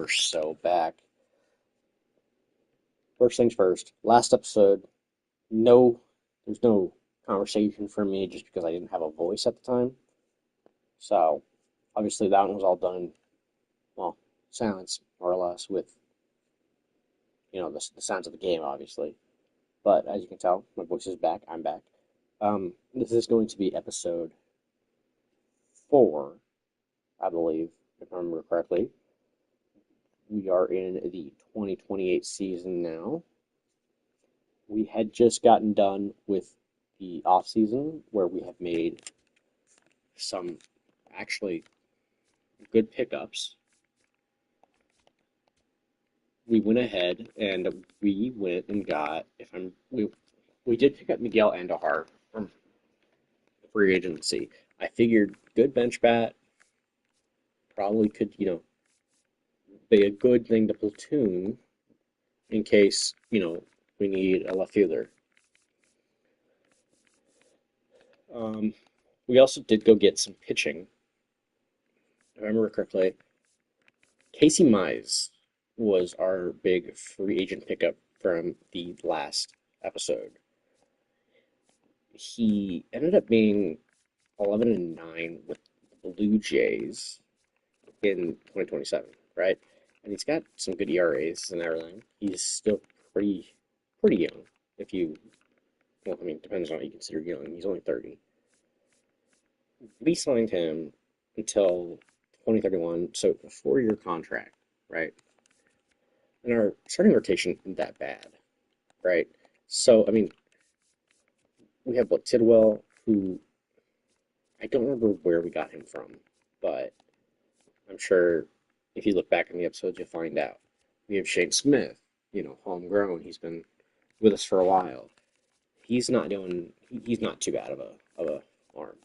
we're so back. First things first, last episode, no, there's no conversation from me just because I didn't have a voice at the time. So, obviously, that one was all done, well, silence, more or less, with, the sounds of the game, obviously. But as you can tell, my voice is back. I'm back. This is going to be episode 4, I believe, if I remember correctly. We are in the 2028 season now. We had just gotten done with the off season where we have made some actually good pickups. We went ahead and we went and got if I'm we did pick up Miguel Andujar from free agency. I figured good bench bat probably could, be a good thing to platoon in case, we need a left fielder. Um, we also did go get some pitching. If I remember correctly, Casey Mize was our big free agent pickup from the last episode. He ended up being 11-9 with the Blue Jays in 2027, right? And he's got some good ERAs and everything. He's still pretty young. If you, well, I mean, depends on what you consider young. He's only 30. We signed him until 2031, so a 4-year contract, right? And our starting rotation isn't that bad, right? So, I mean, we have what Tidwell, who I don't remember where we got him from, but I'm sure if you look back in the episodes, you'll find out. We have Shane Smith, homegrown. He's been with us for a while. He's not too bad of a arm.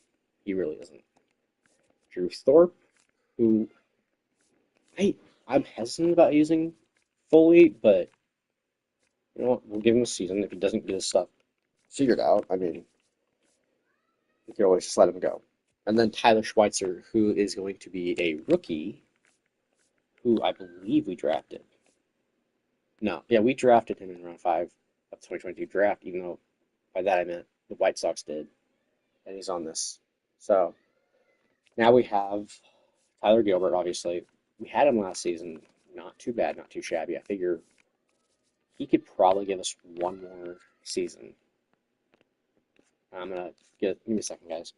He really isn't. Drew Thorpe, who I I'm hesitant about using fully, but you know what, we'll give him a season. If he doesn't get his stuff figured out, I mean, we can always just let him go. And then Tyler Schweitzer, who is going to be a rookie, who I believe we drafted. No, yeah, we drafted him in round 5 of the 2022 draft, even though by that I meant the White Sox did, and he's on this. So now we have Tyler Gilbert, obviously. We had him last season. Not too bad, not too shabby. I figure he could probably give us one more season. I'm gonna give me a second, guys.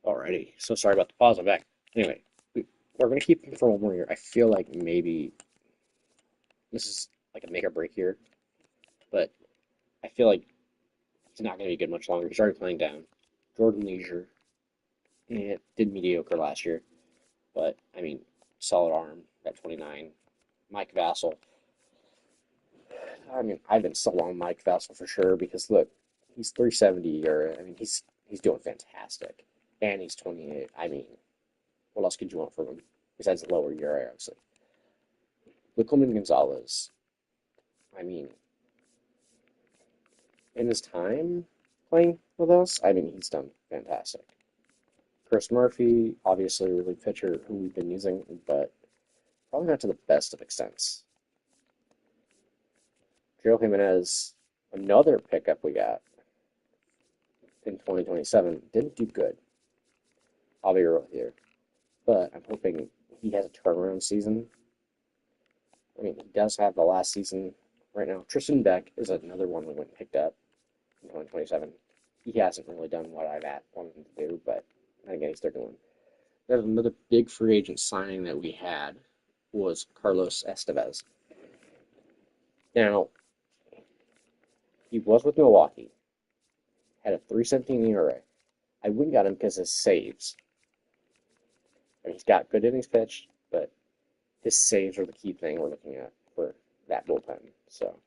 Alrighty. So sorry about the pause. I'm back. Anyway, we're gonna keep him for one more year. I feel like maybe this is like a make or break year, but I feel like he's not going to be good much longer. He's already playing down. Jordan Leisure, did mediocre last year, but I mean, solid arm at 29. Mike Vassell. I mean, I've been sold on Mike Vassell for sure because look, he's 370 or I mean, he's doing fantastic, and he's 28. I mean, what else could you want from him besides a lower ERA, obviously? Wikelman Gonzalez. I mean, in his time playing with us, I mean, he's done fantastic. Chris Murphy, obviously a relief pitcher who we've been using, but probably not to the best of extents. Joe Jimenez, another pickup we got in 2027, didn't do good. I'll be real here, but I'm hoping he has a turnaround season. I mean, he does have the last season right now. Tristan Beck is another one we went and picked up in 2027. He hasn't really done what I've wanted him to do, but again, he's 31. There's another big free agent signing that we had was Carlos Estevez. Now, he was with Milwaukee, had a 3.17 ERA. I wouldn't got him because his saves. I mean, he's got good innings pitched, but his saves are the key thing we're looking at for that bullpen. So,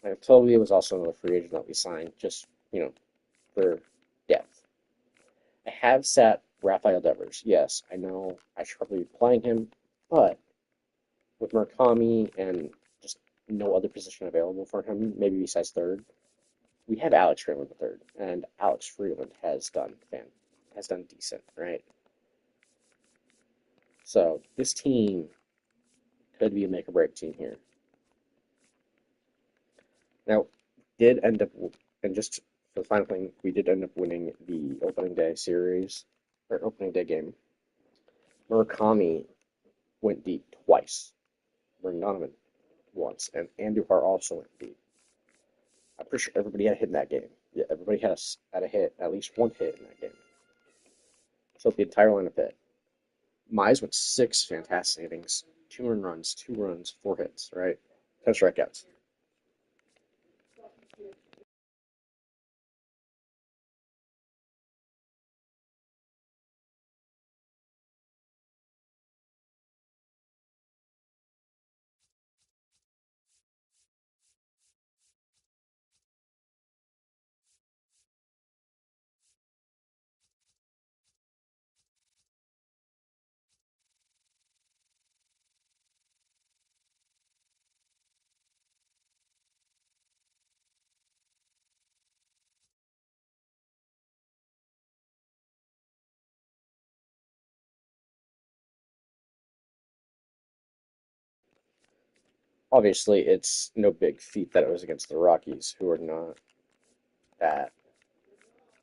and Toby was also another free agent that we signed, just for depth. I have sat Rafael Devers. Yes, I know I should probably be playing him, but with Murakami and just no other position available for him, maybe besides third, we have Alex Freeland the third, and Alex Freeland has done decent, right? So this team could be a make or break team here. Now, did end up, and just for the final thing, we did end up winning the opening day series or opening day game. Murakami went deep twice. Brendan once, and Andujar also went deep. I'm pretty sure everybody had a hit in that game. Yeah, everybody had a hit, at least one hit in that game. So the entire lineup hit. Mize went 6 fantastic innings, 2 earned runs, 2 runs, 4 hits, right? 10 strikeouts. Obviously, it's no big feat that it was against the Rockies, who are not that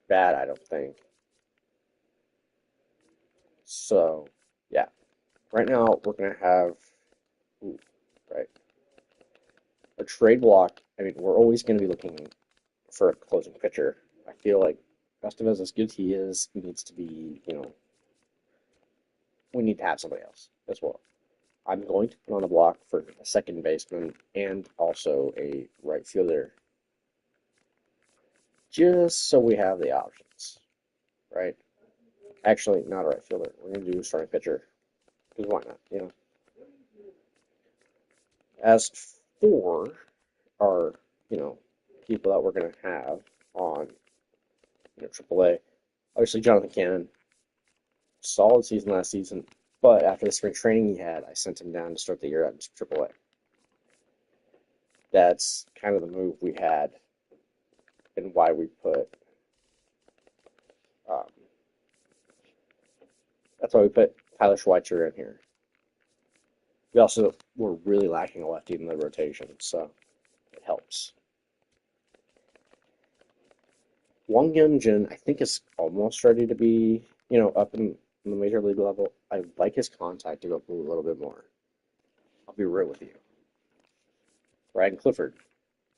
bad, I don't think. So, yeah. Right now, we're going to have, ooh, right, a trade block. I mean, we're always going to be looking for a closing pitcher. I feel like Estevez, as good as he is, needs to be, we need to have somebody else as well. I'm going to put on the block for a second baseman and also a right fielder, just so we have the options, right? Actually, not a right fielder. We're going to do a starting pitcher, because why not? As for our, people that we're going to have on, AAA, obviously Jonathan Cannon, solid season last season, but after the spring training he had, I sent him down to start the year at AAA. That's kind of the move we had and why we put um, that's why we put Tyler Schweitzer in here. We also were really lacking a lefty in the rotation, so it helps. Wang Yunjin, I think, is almost ready to be, up in the major league level. I like his contact to go up a little bit more. I'll be real with you. Ryan Clifford,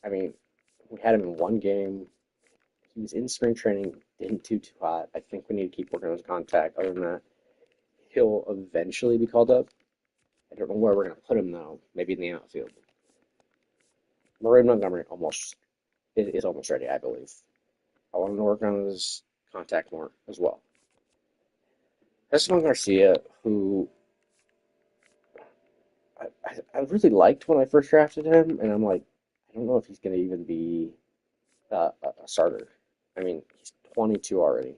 I mean, we had him in one game. He was in spring training, didn't do too hot. I think we need to keep working on his contact. Other than that, he'll eventually be called up. I don't know where we're going to put him, though. Maybe in the outfield. Murray Montgomery is almost ready, I believe. I want him to work on his contact more as well. Esteban Garcia, who I really liked when I first drafted him, and I'm like, I don't know if he's going to even be a starter. I mean, he's 22 already,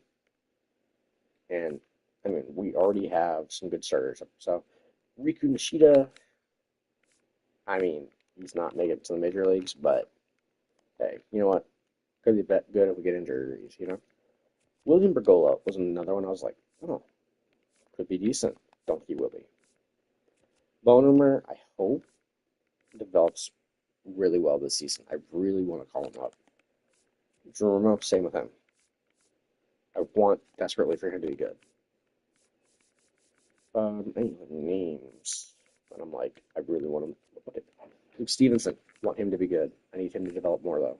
and I mean, we already have some good starters. So, Riku Nishida, I mean, he's not making it to the major leagues, but hey, you know what? Could be good if we get injuries, you know? William Bergolla was another one I was like, oh, could be decent. Donkey Willie. Bonemer, I hope, develops really well this season. I really want to call him up. Geronimo, same with him. I want desperately for him to be good. Any names, but I'm like, I really want him. Luke Stevenson, want him to be good. I need him to develop more though.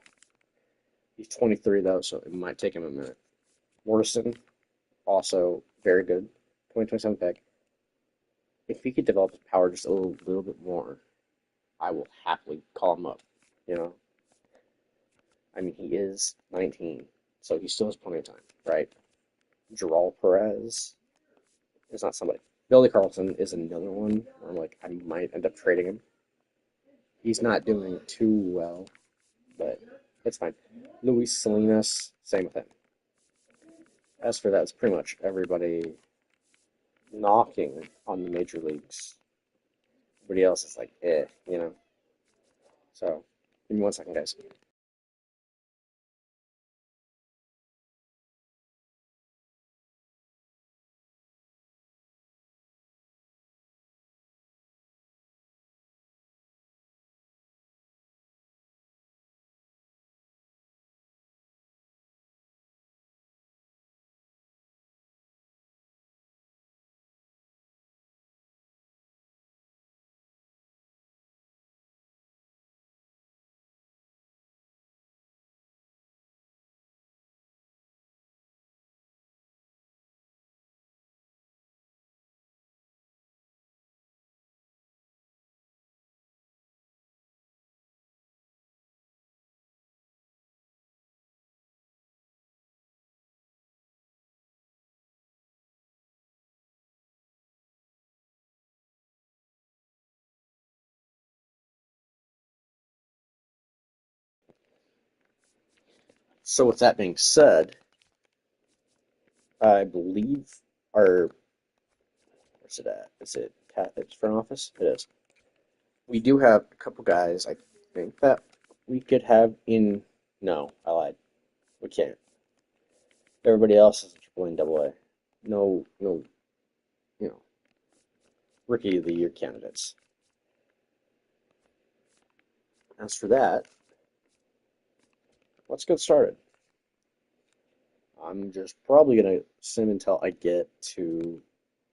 He's 23 though, so it might take him a minute. Morrison, also very good, 2027 pick. If he could develop his power just a little bit more, I will happily call him up. You know, I mean, he is 19, so he still has plenty of time, right? Gerald Perez is not somebody. Billy Carlson is another one where I'm like, I might end up trading him. He's not doing too well, but it's fine. Luis Salinas, same with him. As for that, it's pretty much everybody knocking on the major leagues. Everybody else is like, you know. So, give me 1 second, guys. So, with that being said, I believe our where's it at? Is it at its front office? It is. We do have a couple guys, I think, that we could have in. No, I lied. We can't. Everybody else is a triple and double A. No, no, you know, rookie of the year candidates. As for that, let's get started. I'm just probably gonna sim until I get to,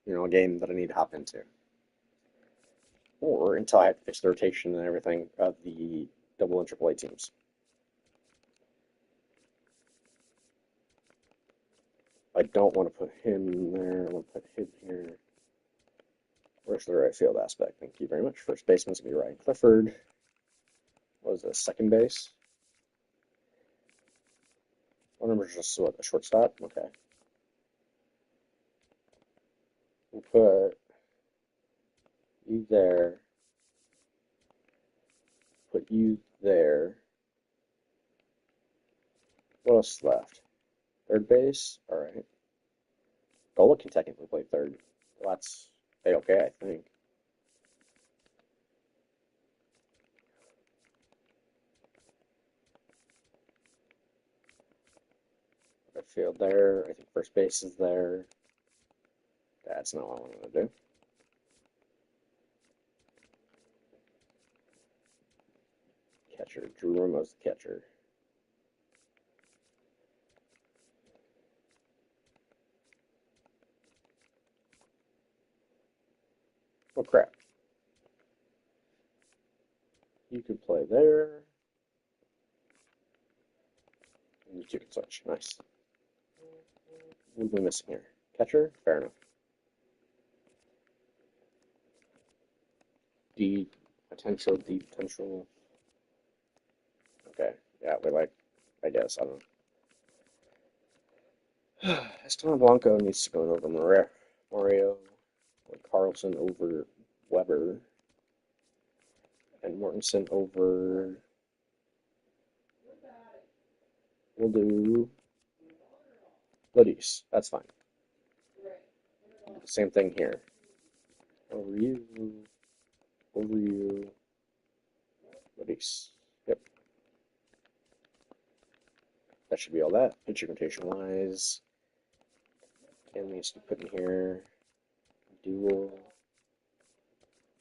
a game that I need to hop into, or until I have to fix the rotation and everything of the double and triple A teams. I don't want to put him in there. I want to put him here. Where's the right field aspect? Thank you very much. First baseman's gonna be Ryan Clifford. What was the second base? One number is just what, a shortstop? Okay. We'll put you there. Put you there. What else is left? Third base? Alright. Gola can technically play third. Well, that's okay, I think. Right field there. I think first base is there. That's not what I want to do. Catcher. Drew Romo's the catcher. Oh crap. You could play there. And you two can switch. Nice. What are we missing here? Catcher? Fair enough. D potential. Yeah, we like, I guess, I don't know. Esteban Blanco needs to go over Mario, or Carlson over Weber, and Mortensen over, we'll do Liddies. That's fine. Same thing here. Over you, Liddies. Yep. That should be all that. Instrumentation wise. And needs to put in here Duel,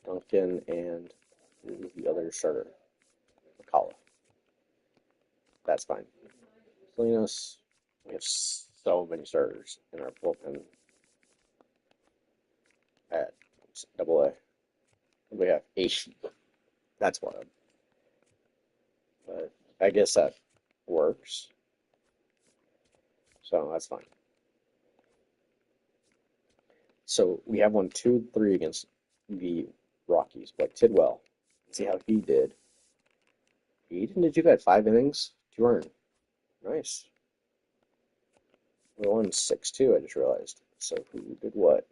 Duncan, and the other starter, McCullough. That's fine. Salinas, we have so many starters in our bullpen at AA. We have 8. That's wild. But I guess that works. So that's fine. So we have 1, 2, 3 against the Rockies. But Tidwell, let's see how he did. He didn't do that 5 innings, 2 earned. Nice. We won 6-2, I just realized. So who did what?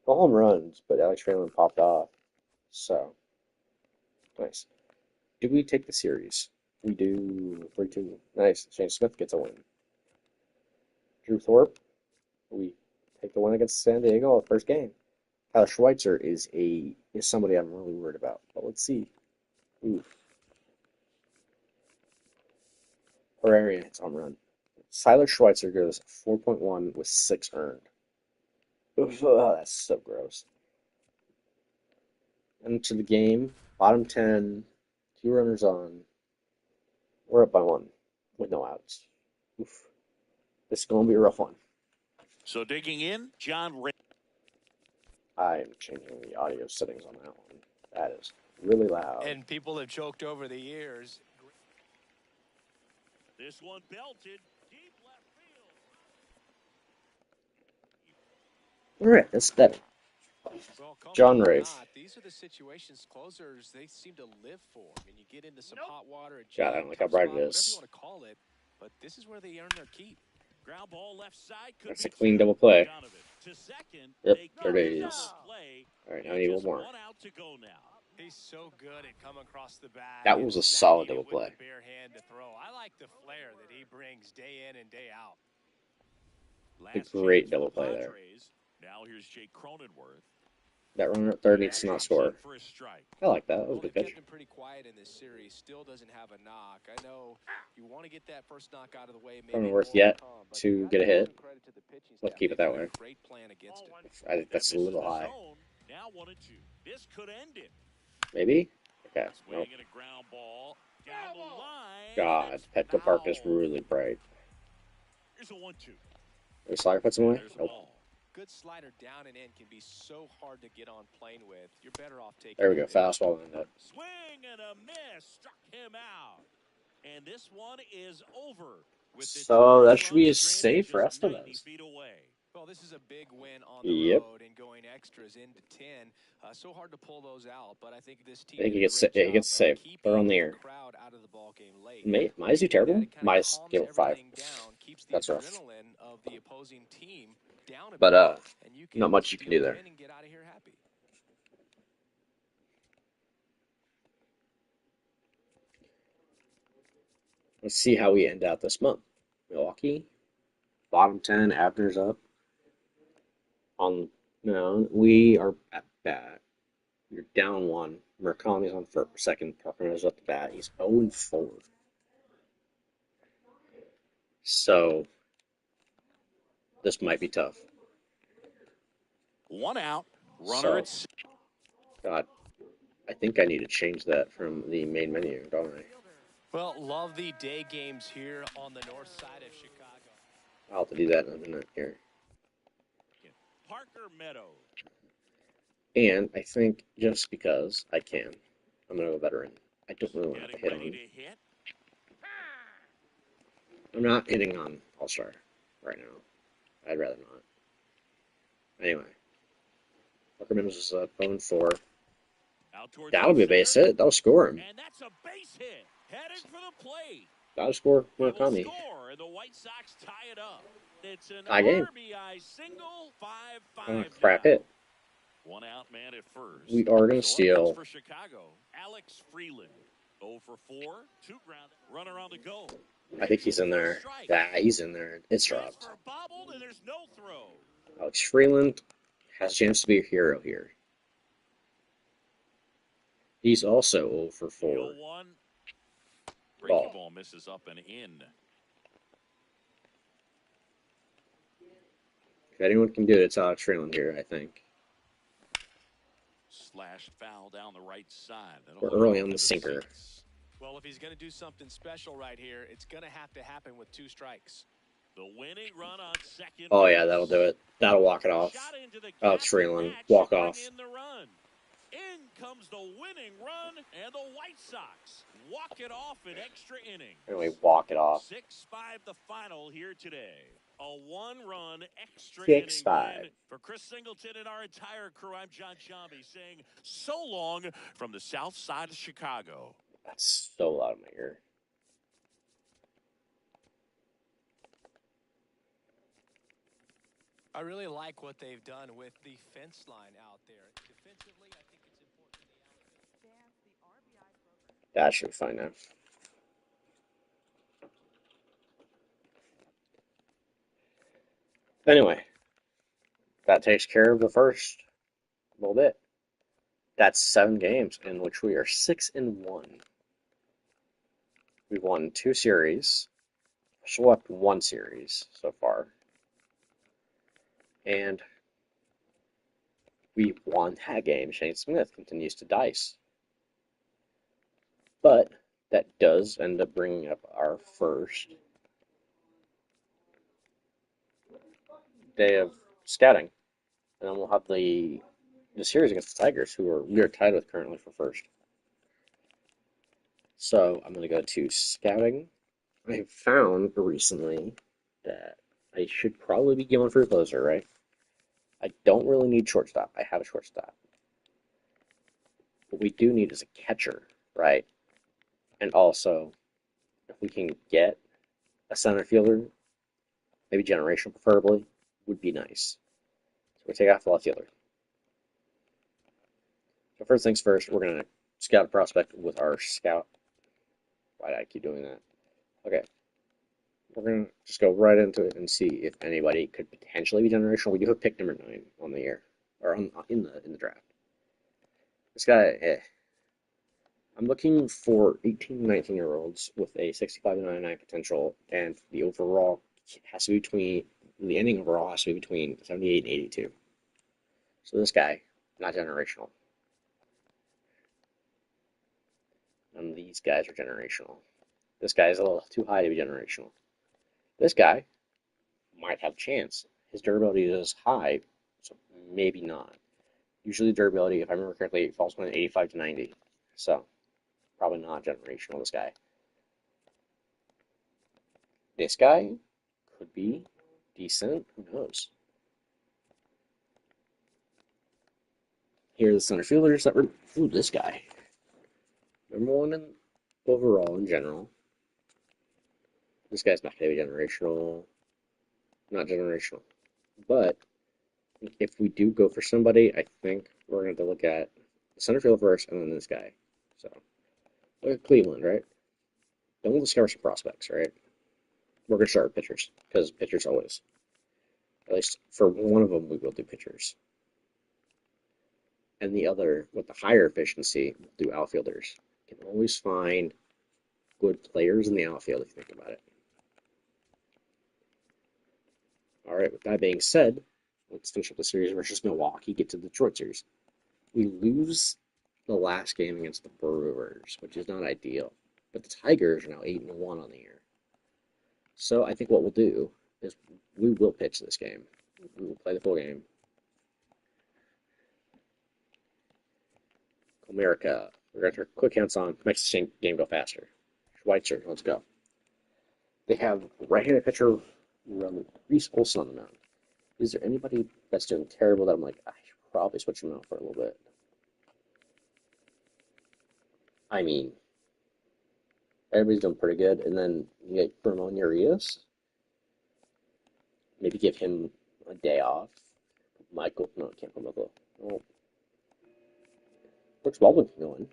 No home runs, but Alex Franklin popped off. So, nice. Do we take the series? We do 3-2. Nice. Shane Smith gets a win. Drew Thorpe, we take the win against San Diego, the first game. Tyler Schweitzer is somebody I'm really worried about. But let's see. Oof. Herrera hits home run. Tyler Schweitzer goes 4.1 with 6 earned. Oof, that's so gross. Into the game, bottom 10, 2 runners on. We're up by 1 with no outs. Oof. This is going to be a rough one. So digging in, John Ray. I'm changing the audio settings on that one. That is really loud. And people have choked over the years. This one belted deep left field. All right, that's better. Well, John Rafe. These are the situations closers they seem to live for. I mean, you get into some hot water. God, I don't like how bright it is. Whatever you want to call it, but this is where they earn their keep. Ground ball left side. That's a clean double play. To second, yep, there it is. All right, now I need one more. One out to go now. He's so good at coming across the bat. That was a solid double play. Bare hand to throw. I like the flair that he brings day in and day out. A great double play there. Now here's Jake Cronenworth. That runner at third needs to not score. I like that. That was a good pitch. Been pretty quiet in this series. Still doesn't have a knock. I know you want to get that first knock out of the way. Cronenworth yet to get a hit. Let's keep it that way. Great plan against it. I think that's a little high. Now 1-2. This could end it. Maybe? Okay. Nope. God, Petco Park is really bright. Here's a 1-2. The slider puts him away? Nope. Good slider down and in can be so hard to get on plane with. You're better off taking. There we go. Fastball in that. Swing and a miss. Struck him out. And this one is over. So that should be a save for Estevez. Well, this is a big win on the road and going extras into 10. So hard to pull those out, but I think this team. I think he gets saved. They're on the air. Mize do terrible. Mize give it 5. That's rough. But not much you can do there. Let's see how we end out this month. Milwaukee, bottom 10, Abner's up. On mound, we are at bat. You're down 1. Murakami's on second. Carpenter's up to bat. He's 0-4. So this might be tough. 1 out. Runner at. God, I think I need to change that from the main menu, don't I? Well, love the day games here on the north side of Chicago. I'll have to do that in a minute here. Parker Meadows. And I think just because I can, I'm going to go veteran. I don't really want to hit on. I'm not hitting on All-Star right now. I'd rather not. Anyway. Parker Meadows is 0-4. That'll be a base hit. That'll score him. And that's a base hit. Headed for the plate. Gotta score He will Murakami. score, and the White Sox tie it up. It's an Tie game. RBI single, 5-5 Oh, crap now. hit. One out man at first. We are going to So up steal. next for Chicago, Alex Freeland. 0 for 4, 2 ground, runner on the go. I think he's in there. Yeah, he's in there. It's dropped. Transfer bobbled, and there's no throw. Alex Freeland has a chance to be a hero here. He's also 0 for 4. 0-1. Breaking ball misses up and in. If anyone can do it, it's Alex Freeland here, I think. Slash foul down the right side. We're early on the sinker. Well, if he's going to do something special right here, it's going to have to happen with 2 strikes. The winning run on second. Oh, yeah, that'll do it. That'll walk it off. Alex Freeland, walk off. In comes the winning run, and the White Sox walk it off in extra inning. Anyway, walk it off. 6-5 the final here today. A 1-run extra 6-5. inning win. For Chris Singleton and our entire crew, I'm John Shambi saying so long from the south side of Chicago. That's so loud in my ear. I really like what they've done with the fence line out there. Defensively, I think it's important to the That should be fine now. Anyway, that takes care of the first little bit. That's 7 games in which we are 6-1. We've won 2 series, swept 1 series so far, and we won that game. Shane Smith continues to dice. But that does end up bringing up our first day of scouting. And then we'll have the series against the Tigers, who we are tied with currently for first. So I'm going to go to scouting. I found recently that I should probably be going for a closer, right? I don't really need shortstop. I have a shortstop. What we do need is a catcher, right? And also, if we can get a center fielder, maybe generational preferably, would be nice. So we take off the left fielder. So first things first, we're going to scout a prospect with our scout. Why did I keep doing that? Okay. We're going to just go right into it and see if anybody could potentially be generational. We do have pick number 9 on the year, or in the draft. This guy, I'm looking for 18 to 19-year-olds with a 65 to 99 potential, and the overall has to be between, the ending overall has to be between 78 and 82. So this guy, not generational. None of these guys are generational. This guy is a little too high to be generational. This guy might have a chance. His durability is high, so maybe not. Usually durability, if I remember correctly, falls between 85 to 90. So probably not generational, this guy. This guy could be decent. Who knows? Here are the center fielders that were... Ooh, this guy. Number 1 in overall in general. This guy's not going to be generational. Not generational. But if we do go for somebody, I think we're going to look at the center field first and then this guy. So, look at Cleveland, right? Then we'll discover some prospects, right? We're going to start with pitchers, because pitchers always. At least for one of them, we will do pitchers. And the other, with the higher efficiency, we'll do outfielders. You can always find good players in the outfield if you think about it. All right, with that being said, let's finish up the series versus Milwaukee, get to the Detroit series. We lose the last game against the Brewers, which is not ideal. But the Tigers are now 8-1 on the year. So I think what we'll do is we will pitch this game. We will play the full game. Comerica. We're going to turn quick hands on. Makes the game go faster. Schweitzer, let's go. They have right-handed pitcher Reese Olson on the mound. Is there anybody that's doing terrible that I'm like, I should probably switch him out for a little bit? I mean, Everybody's doing pretty good. And then you get Ramon Urias. Maybe give him a day off. Michael, no, can't put Michael. Oh. Brooks Baldwin can go in.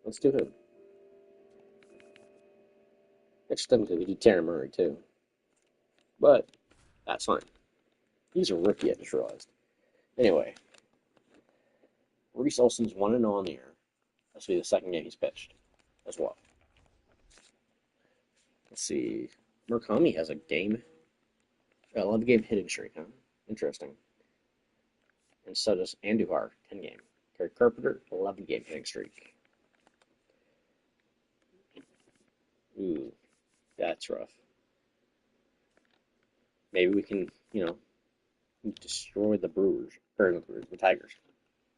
Let's do him. Next time we do Tanner Murray too. But that's fine. He's a rookie, I just realized. Anyway, Reese Olson's 1-0 on the year. This will be the second game he's pitched as well. Let's see. Murakami has a 11-game hitting streak, huh? Interesting. And so does Andujar, 10-game. Gary Carpenter, 11-game hitting streak. Ooh, that's rough. Maybe we can, destroy the Brewers, or the Tigers.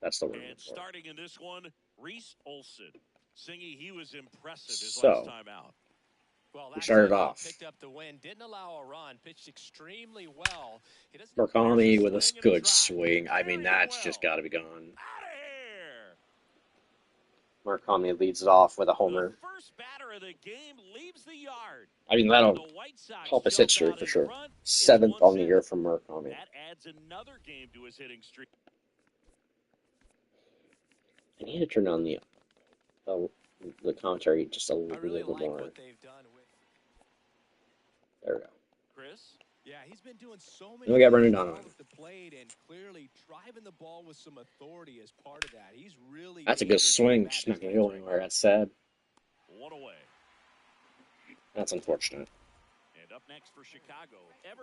That's the word. And starting in this one, Reese Olson. Singing he was impressive his So, last time out. Well, we started off. Picked up the win, didn't allow a run, pitched extremely well. Murakami with a good swing. I mean, that's just got to be gone. Out of here. Murakami leads it off with a homer. The first batter of the game leaves the yard. I mean, that'll help his hit streak for sure. 7th on the year from Murakami. That adds another game to his hitting streak. I need to turn on the commentary just a little really bit more. What they've done with... There we go. Chris? Yeah, he's been doing so many. And we got Brendan Donovan. At the plate and clearly driving the ball with some authority as part of that. He's really. That's a good swing. Just not going to go anywhere. That's sad. One away. That's unfortunate. And up next for Chicago,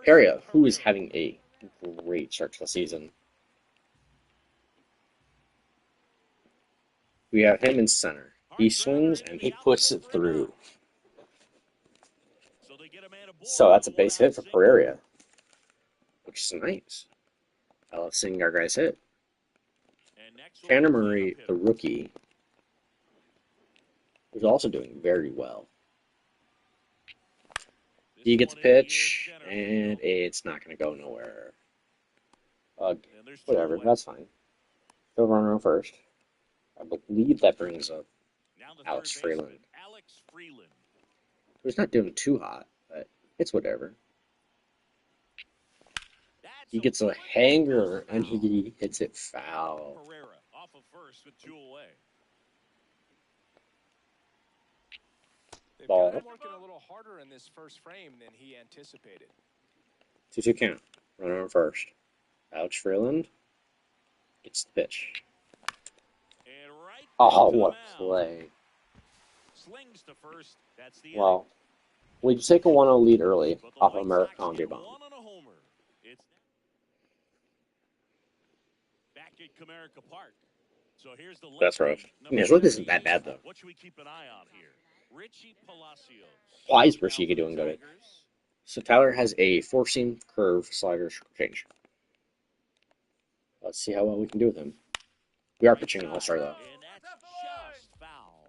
Area, who is having a great start to the season. We have him in center. He swings and he puts it through. So that's a base hit for Pereira, which is nice. I love seeing our guys hit. Tanner Murray, the rookie, is also doing very well. He gets a pitch, and it's not going to go nowhere. Whatever, that's fine. Go runner on first. I believe that brings up Alex Freeland. Who's not doing too hot, but it's whatever. He gets a hanger, and he hits it foul. Pereira off of first with 2 away. Ball. Working a little harder in this first frame than he anticipated. 2-2 count. Runner on first. Alex Freeland gets the pitch. And right Oh, what a play. Slings to first. That's the Well, we take a 1-0 lead early off of Murakami bomb. It's back at Comerica Park. So here's the That's rough. His look isn't that bad, though. What should we keep an eye on here? Richie Palacios. Why is Richie doing good? So Tyler has a 4-seam curve slider change. Let's see how well we can do with him. We are pitching an all-star, though. And that's just foul.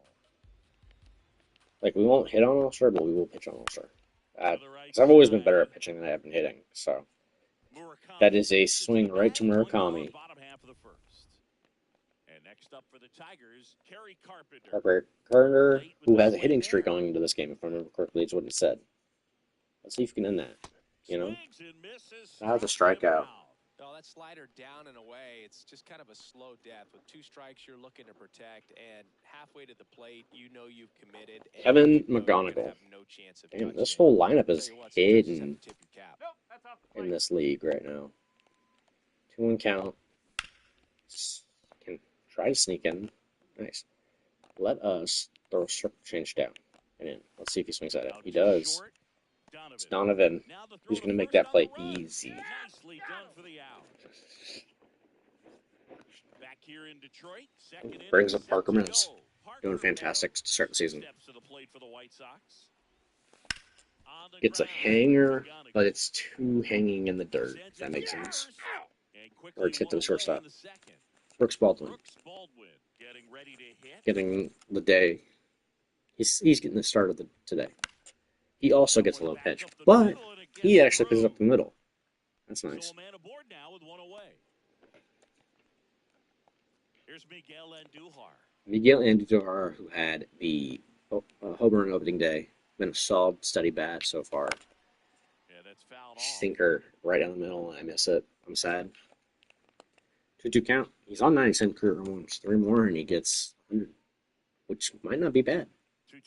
Like, we won't hit on all-star, but we will pitch on all-star. Because I've always been better at pitching than I have been hitting. So that is a swing right to Murakami. Bottom half of the first. And next up for the Tigers, Kerry Carpenter. Carpenter, who has a hitting streak going into this game, if I remember correctly, is what it said. Let's see if we can end that. That's a strikeout. Oh, that slider down and away. It's just kind of a slow death. With 2 strikes, you're looking to protect, and halfway to the plate, you know you've committed. Kevin McGonigal. No chance of Damn, this whole lineup is hidden in this league right now. 2-1 count. Can try to sneak in. Nice. Let us throw a circle change down and in. Let's see if he swings at it. He does. It's Donovan. Who's going to make that play easy? Nicely done for the out. Back here in Detroit, second Brings up Parker Mills. Doing fantastic to start the season. Steps to the plate for the White Sox. Gets a hanger, but it's too hanging in the dirt, if that makes sense. Or it's hit to the shortstop. Brooks Baldwin. Getting ready to hit. Getting the day. He's getting the start of today. He also gets a low pitch, but he actually pitches up the middle. That's nice. So a man aboard now with 1 away. Here's Miguel Andujar. Miguel Andujar, who had the home run opening day. Been a solid, steady bat so far. Yeah, that's fouled off. Sinker right down the middle, and I miss it. I'm sad. 2-2 count. He's on 97 career homers. 3 more, and he gets 100, which might not be bad. 2-2.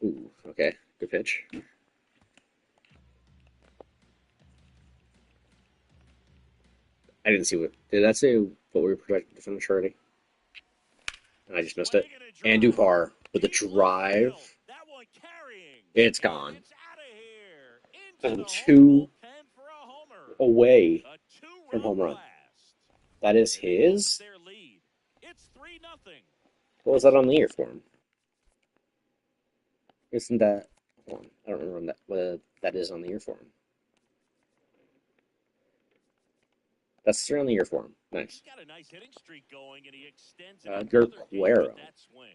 Ooh, okay. Good pitch. I didn't see what. Did that say what we were projected to finish already? And I just missed it. Andujar with a drive. That one carrying. It's gone. It's out of here. And Into the 2 bullpen for a homer. away A from home run. blast. That is And it boosts his. their lead. It's 3-0. What was that on the year for him? Isn't that? Hold on, I don't remember what that is on the year for him. That's 3 on the year for him. Nice. He's got a nice hitting streak going, and he extends it Gert another game Cuero. with that swing.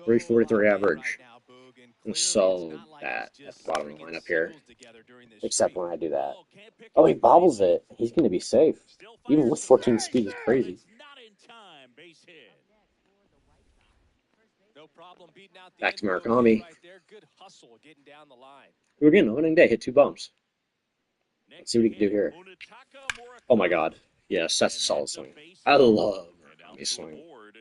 343 average. Right now, Boog, and And clearly solid it's not like bat he's at just the bottom of the stringing lineup here. singles together during this Except streak. when I do that. Can't pick Oh, up he the bobbles base. it. He's going to be safe. Still Even fires with the 14 strike, speed, he's but crazy. it's not in time. Base hit. No problem beating out the Back to infield Murakami. right there. Good hustle getting down the line. We're getting opening day. Hit 2 bumps. Next see what he can do to hit, here. Munetaka Murakami. Oh my god. Yes, that's a And solid that's a swing. base I hit. love And out Murakami's to the swing. board.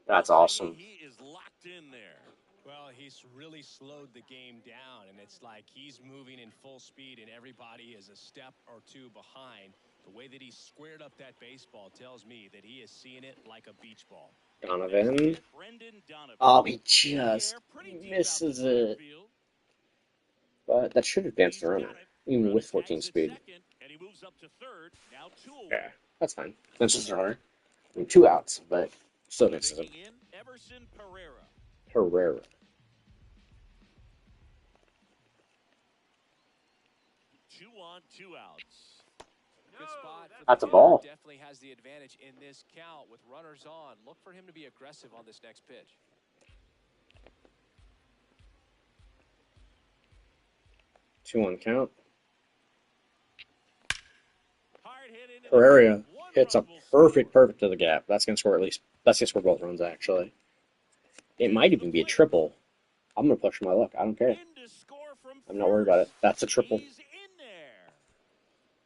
That's Well, awesome. He is locked in there. Well, he's really slowed the game down, and it's like he's moving in full speed, and everybody is a step or 2 behind. The way that he squared up that baseball tells me that he is seeing it like a beach ball. Donovan. Brendan Donovan. Oh, he In the just air, pretty deep out misses the center it. field. But that should advance He's the runner, got it. even Runner with 14 tags at speed. second, and he moves up to third. Now 2 away. Yeah, that's fine. That's just a runner. I mean, 2 outs, but still misses him. Taking in Everson Pereira. Herrera. 2 on, 2 outs. Good spot. For That's the a ball. pitcher. Definitely has the advantage in this count with runners on. Look for him to be aggressive on this next pitch. 2-1 count. Hard hit into the Pereira gap. One hits a run will score. perfect to the gap. That's gonna score at least. That's gonna score both runs actually. It might even be a triple. I'm gonna push my luck. I don't care. In to score from I'm not worried about it. first. That's a triple. He's in there.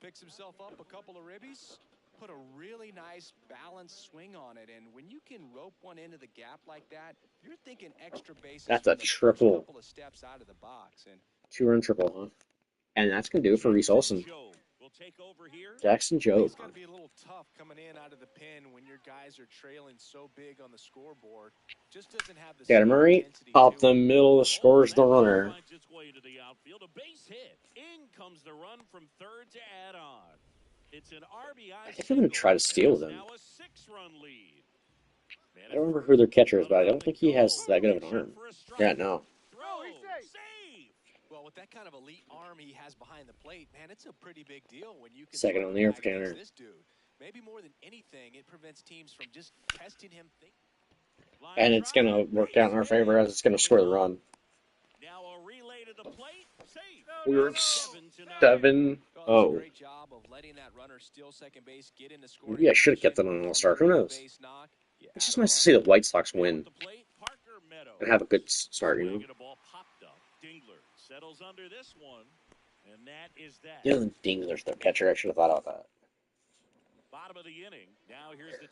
Picks himself up a couple of ribbies. Put a really nice balanced swing on it, and when you can rope one into the gap like that, you're thinking extra bases. That's a from the first triple. couple of steps out of the box, and 2-run triple, huh? And that's gonna do it for Reese Olson. Joe will take over here. Jackson Jobe. it's going to be a little tough coming in out of the pen when your guys are trailing so big on the scoreboard. Just doesn't have the Got a same Murray intensity up to the it. middle, scores the That ball runner. finds its way to the outfield. A base hit. In comes the run from third to add on. It's an RBI. I think I'm gonna try to steal them. them. Now a 6-run lead. I don't remember who their catcher is, but I don't think he has that good of an arm. Yeah, no. Throw, save. Well, with that kind of elite arm he has behind the plate, man, it's a pretty big deal when you can Second throw on the the air bag for Tanner. against this dude. Maybe more than anything, it prevents teams from just testing him. And it's gonna work out in our favor as it's gonna score the run. Now a relay to the plate. Save. We're 7-0. 7-0. Oh, great job of letting that runner steal second base, get into scoring Maybe I should have kept position. that on All-Star. Who knows? Base knock, you It's just add a nice to run. see the White Sox win The plate, Parker Meadows. and have a good start, you know? Swing and a ball popped up. Dingler settles under this one, and that is that. Dylan Dingler's their catcher. I should have thought about that. Bottom of the inning. Now here's the.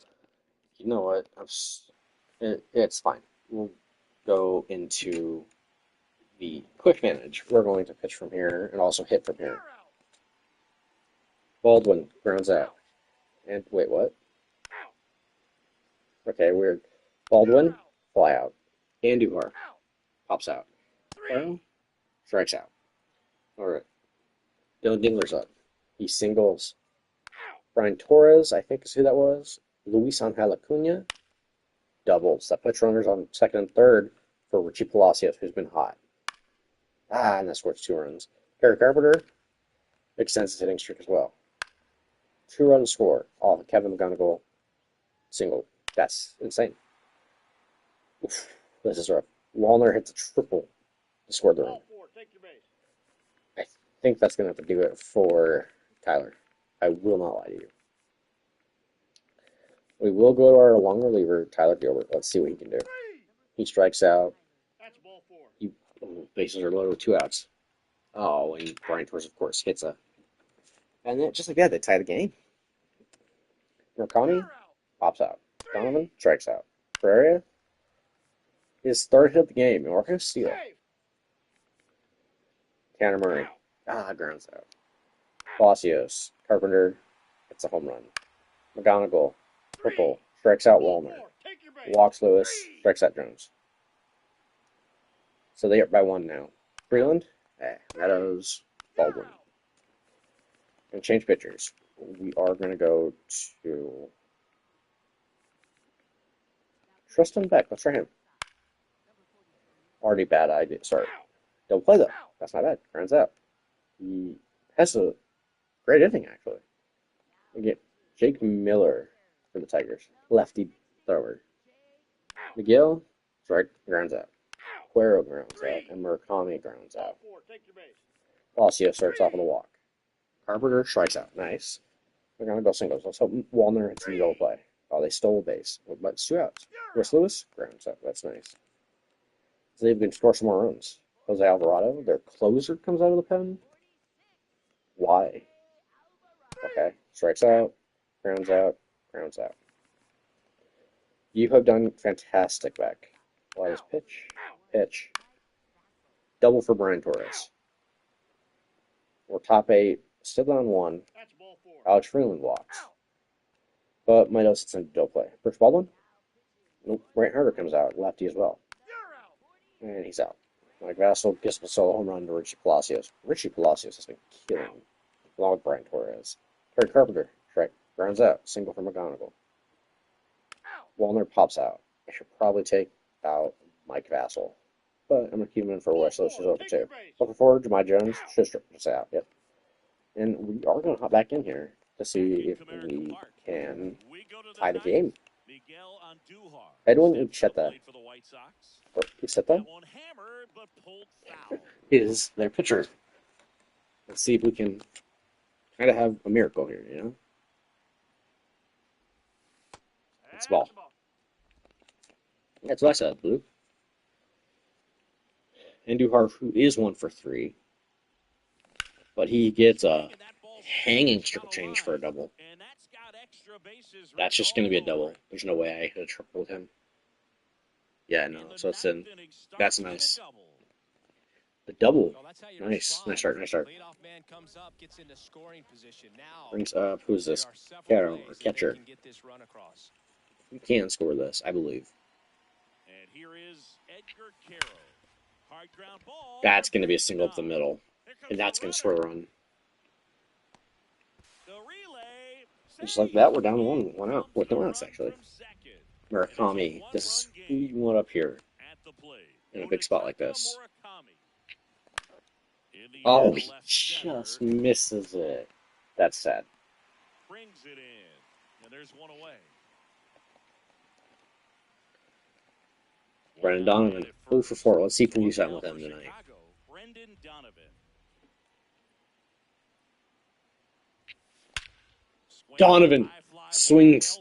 You know what? It's fine. We'll go into the quick advantage. We're going to pitch from here and also hit from here. Baldwin grounds out. And wait, what? Okay, weird. Baldwin, fly out. Andujar pops out. Well, strikes out. Alright. Dylan Dingler's up. He singles. Brian Torres, I think is who that was. Luis Angel Acuna doubles. That puts runners on second and third for Richie Palacios, who's been hot. And that scores 2 runs. Gary Carpenter extends his hitting streak as well. 2-run score. All Kevin McGonigal single. That's insane. Oof, this is rough. Wallner hits a triple to score the run. I think that's going to have to do it for Tyler. I will not lie to you. We will go to our long reliever, Tyler Gilbert. Let's see what he can do. He strikes out. He, bases are loaded with 2 outs. Oh, and Brian Torres, of course, hits a. And then just like that, they tie the game. Murakami pops out. Donovan strikes out. Pereira, his third hit of the game, and we're going to steal. Tanner Murray, grounds out. Palacios, Carpenter, it's a home run. McGonigal, triple, strikes out Walner. Walks Lewis, strikes out Jones. So they are by 1 now. Freeland, Meadows, Baldwin. And change pitchers. We are going to go to Tristan Beck. Let's try him. Already bad idea. Sorry. Double play, though. That's not bad. Grounds out. He has a great inning, actually. We get Jake Miller for the Tigers. Lefty thrower. McGill, strike, grounds out. Cuero grounds out. And Murakami grounds out. Palacio starts off on the walk. Carpenter strikes out. Nice. We're going to go singles. Let's hope Walner hits the double play. Oh, they stole a base. But it's 2 outs. Chris Lewis grounds out. That's nice. So they've been score some more runs. Jose Alvarado, their closer, comes out of the pen. Why? Okay. Strikes out. Grounds out. Grounds out. You have done fantastic, Beck. Why is pitch? Pitch. Double for Brian Torres. We're top 8. Still down 1. Alex Freeland walks. But Midos hits into double play. Bruce Baldwin? Nope. Brant Herter comes out. Lefty as well. And he's out. Mike Vassell gets a solo home run to Richie Palacios. Richie Palacios has been killing, along with Brian Torres. Terry Carpenter, strike, grounds out, single for McGonigal. Walner pops out. I should probably take out Mike Vassell, but I'm going to keep him in for West, so she's over 2. Looking forward, Jahmai Jones, should stay out, yep. And we are going to hop back in here to see if we can tie the game. Edwin Ucheta, or Ucheta, is their pitcher. Let's see if we can kind of have a miracle here, you know? It's ball. That's what I said, Blue. Andujar, who is 1 for 3, but he gets a hanging strip change for a double. That's just going to be a double. There's no way I hit a triple with him. Yeah, no, so it's in. That's nice. The double. Nice. Nice start. Nice start. Brings up, who's this? Caro, or catcher. He can score this, I believe. That's going to be a single up the middle. And that's going to score a run. Just like that, we're down 1 out. With no outs, actually. Murakami, this is who you want up here in a big spot like this. Oh, he just misses it. That's sad. Brings it in, and there's 1 away. Brendan Donovan, 0 for 4. Let's see if we can do something with him tonight. Brendan Donovan. Donovan swings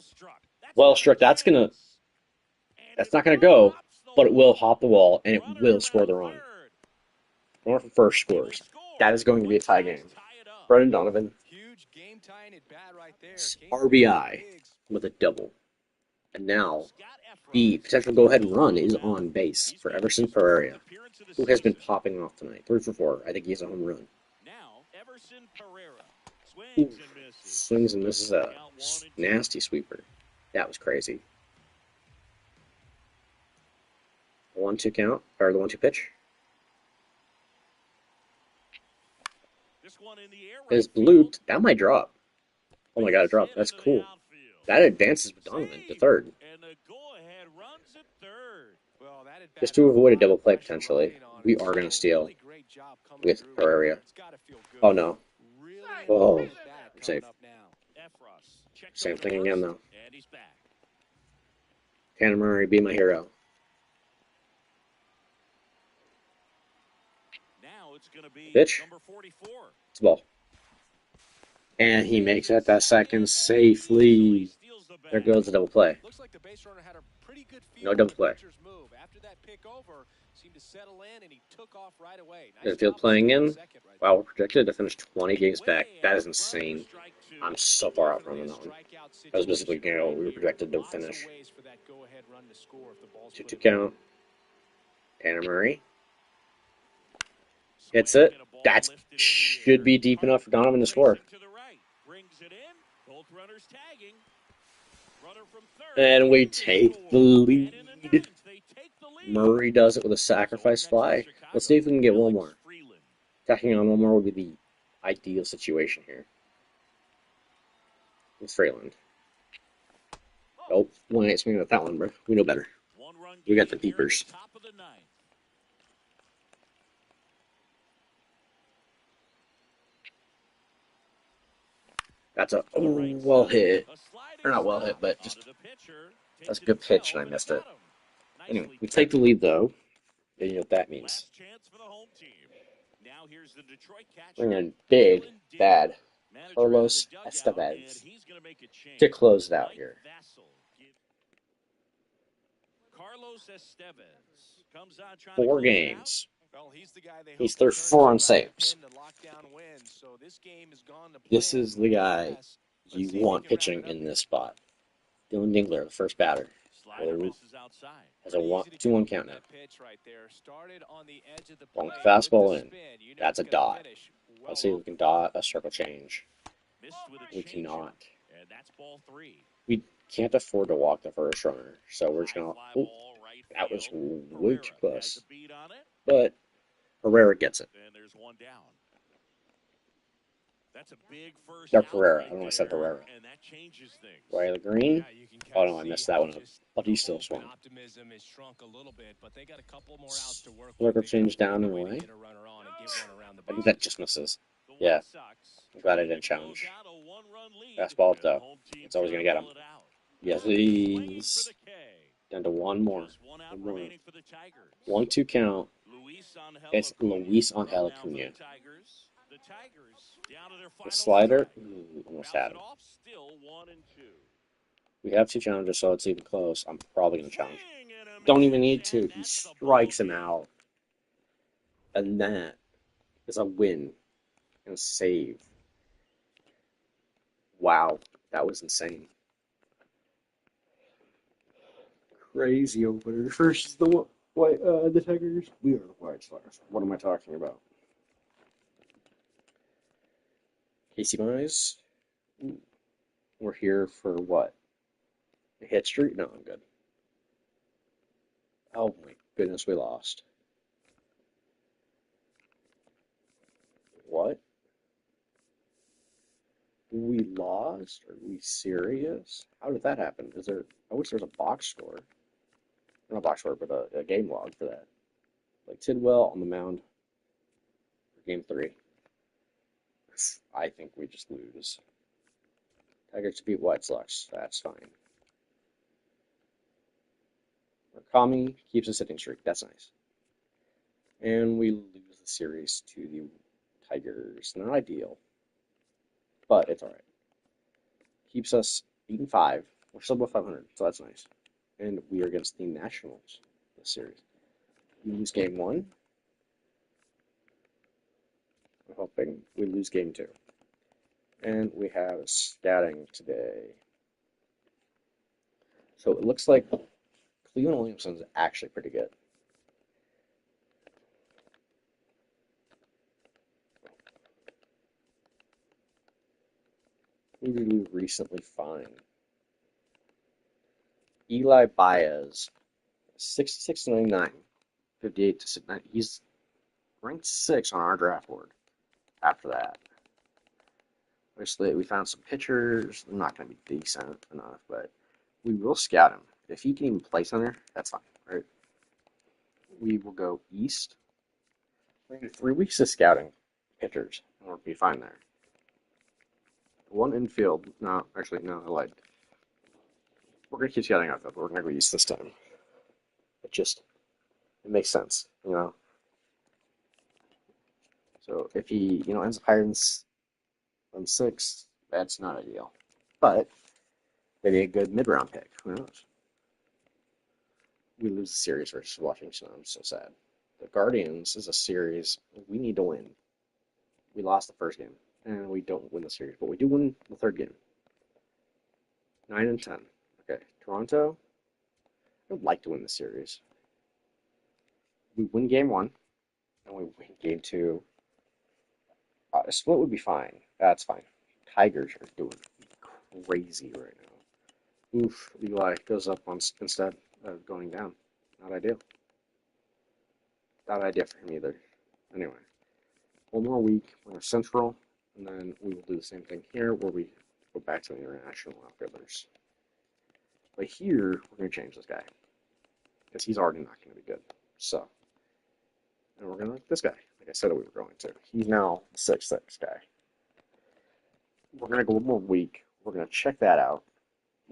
well struck. That's not gonna go, but it will hop the wall and it will score the run. One for first scores. That is going to be a tie game. Brendan Donovan, RBI with a double, and now the potential go-ahead run is on base for Everson Pereira, who has been popping off tonight. 3 for 4. I think he has a home run. Ooh, swings and misses a nasty sweeper. That was crazy. The 1-2 count, or the 1-2 pitch. Is blooped. That might drop. Oh my god, it dropped. That's cool. That advances Donovan to third. Just to avoid a double play potentially, we are going to steal with Pereira. Oh no. Oh, I'm safe. Same thing again though. Tanner Murray, be my hero. Pitch. It's a ball. And he makes it that second safely. There goes the double play. Looks like the base runner had a pretty good feel No double for play. the pitcher's move. After that pick over, seemed to settle in, and he took off right away. If you're job playing stealing in, second right wow, there. we're projected to finish 20 games back. Way That out is in front for insane. strike two. I'm so far out from Definitely the a mountain. strikeout That was basically, situation we right were here. projected to Lots of finish. ways for that go-ahead run to score if the ball's 2-2 put in play. count. Tanner Murray hits Swing it. and a ball That lifted in the should air. be deep enough for Donovan to score. Racing to the right. Brings it in. Both runners tagging. Runner from third. And we In to take score. the lead. And in the ninth, they take the lead. Murray does it with a sacrifice So up fly. next for Let's see if we can get Chicago, one Alex more. Freeland. Tacking on one more would be the ideal situation here. With Freeland. Nope. One ain't swinging at that one, bro. We know better. One-run We got the game here in peepers. top of the ninth. That's a To the right well side. hit. A sliding Or not well hit, stop. but just Onto the pitcher. that's Takes a good it pitch, and I himself, missed and it. got him. Anyway, Nicely we done. take the lead though. And you know what that means. Last chance for the home team. Now here's the Detroit catcher. Bring in big, Dylan Dill. bad Manager Carlos out of the dugout, Estevez and he's gonna make a change. to close it out Mike here. Vassell. Carlos Estevez comes on trying to 4 close it out. games. Well, he's the guy they He's hope to their turn 4 to on right saves. pin to lock down wins. So this game has gone to This plan, is the but guy nonetheless, let's you see if he want can wrap pitching it up in here. this spot. Dylan Dingler, the first batter, Slider misses outside. has a Pretty easy to 2-1 get count open now. that pitch right there. Started on the edge of the Long plate fastball with the in. spin. You know That's a it's gonna dot. finish well Let's see if we over. can dot a circle change. Missed with a We changeup, cannot. and that's ball 3. We can't afford to walk the first runner, so we're just High gonna. fly Oh, ball right that was field. way too Pereira has close. a beat on it, But Herrera gets it. and there's one down. That's a big first Or out Pereira. right I don't know why I said there, Herrera. and that changes things. Riley Green. Yeah, you can Oh kinda no, I see messed that how one up. just But the he still hope swung. and optimism has shrunk a little bit, but they got a couple more outs to work Circle with. They change gotta down find and a way to away. get a runner on and get one around the I think bases. that just misses. The White Yeah. Sox I'm glad I trying didn't to close challenge. out a one-run lead, Fastball and the though. home team's It's always gonna gonna get him. pull it out. Yes, Swinging for he's the K. down to one more. Just one out One more. remaining for the Tigers. 1-2 count. Luis Angel It's Acuna Luis up Angel now for Acuna. the Tigers. The Tigers down to their The final slider. strike. Ooh, almost Fouls had it him. off, still 1-2. We have 2 challenges, so it's even close. I'm probably gonna challenge. Swing and a Don't even miss, need to. and He that's the strikes him ball game. out. And that is a win and a save. Wow, that was insane. Crazy opener versus the Tigers. We are the White Sox. What am I talking about? Casey Mize. We're here for what? A hit streak? No, I'm good. Oh my goodness, we lost. What? We lost? Are we serious? How did that happen? Is there? I wish there was a box score. Not a box score, but a game log for that. Like Tidwell on the mound for game 3. I think we just lose. Tigers to beat White Sox. That's fine. Kami keeps a sitting streak. That's nice. And we lose the series to the Tigers. Not ideal, but it's all right. Keeps us 8-5. We're still above 500, so that's nice. And we are against the Nationals this series. We lose game 1. I'm hoping we lose game 2. And we have scouting today. So it looks like Cleveland Williamson's actually pretty good. Who did we recently find? Eli Baez, 66 to 99, 58 to 69. He's ranked 6 on our draft board after that. Obviously, we found some pitchers. They're not going to be decent enough, but we will scout him. If he can even play center, that's fine, right? We will go east. We're going to do 3 weeks of scouting pitchers, and we'll be fine there. 1 infield. No, actually, no, I lied. We're going to keep scouting outfield, but we're going to go east this time. It makes sense, you know? So if he, ends up higher than 6, that's not ideal. But Maybe a good mid-round pick. Who knows? We lose the series versus Washington. I'm so sad. The Guardians is a series we need to win. We lost the first game, and we don't win the series, but we do win the third game. 9-10. Okay, Toronto. I would like to win the series. We win game 1, and we win game 2. A split would be fine. That's fine. Tigers are doing crazy right now. Oof, Eli goes up on instead of going down. Not ideal. Not ideal for him either. Anyway, one more week. We're in Central, and then we will do the same thing here where we go back to the international outfielders. But here, we're going to change this guy because he's already not going to be good. So, and we're going to like this guy, like I said we were going to. He's now the 6-6 guy. We're going to go one more week. We're going to check that out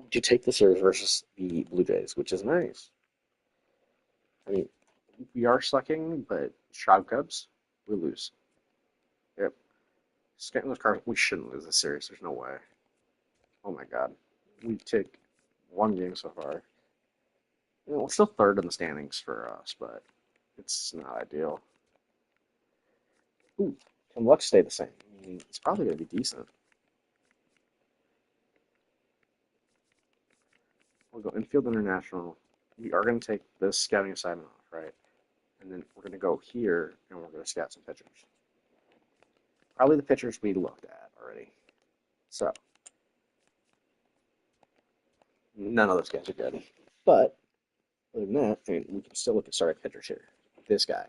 to take the series versus the Blue Jays, which is nice. I mean, we are sucking, but Chicago Cubs, we lose. Yep. Getting those cards, we shouldn't lose this series. There's no way. Oh my god. We take one game so far. You know, we're still third in the standings for us, but it's not ideal. Ooh, can luck stay the same? I mean, it's probably going to be decent. We'll go infield international. We are going to take this scouting assignment off, right? And then we're going to go here, and we're going to scout some pitchers. Probably the pitchers we looked at already. So, none of those guys are good. But, other than that, I mean, we can still look at starting pitchers here. This guy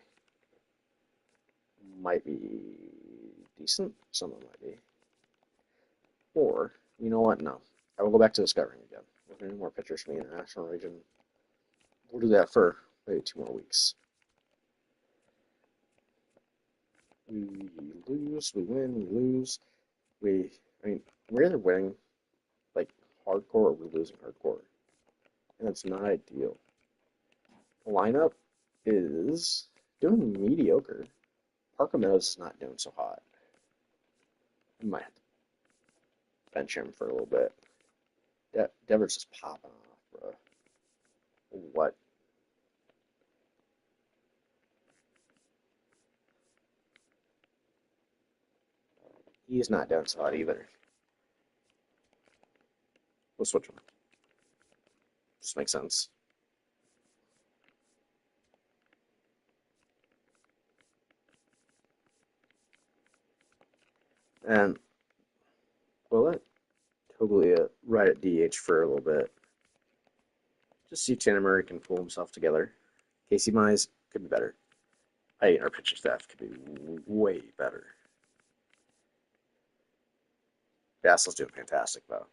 might be decent. Someone might be. Or, you know what? No. I will go back to discovering again. We're going to need more pitchers from the international region. We'll do that for maybe 2 more weeks. We lose, we win, we lose. I mean, we're either winning like hardcore or we're losing hardcore. And it's not ideal. The lineup is doing mediocre. Parker Meadows is not doing so hot. I might have to bench him for a little bit. Devers just popping off, bro. What? He's not doing so hot either. We'll switch him. Just makes sense. And we'll let Toglia ride at DH for a little bit. Just see Tanner Murray can pull himself together. Casey Mize could be better. Our pitching staff could be way better. Basil's doing fantastic, though.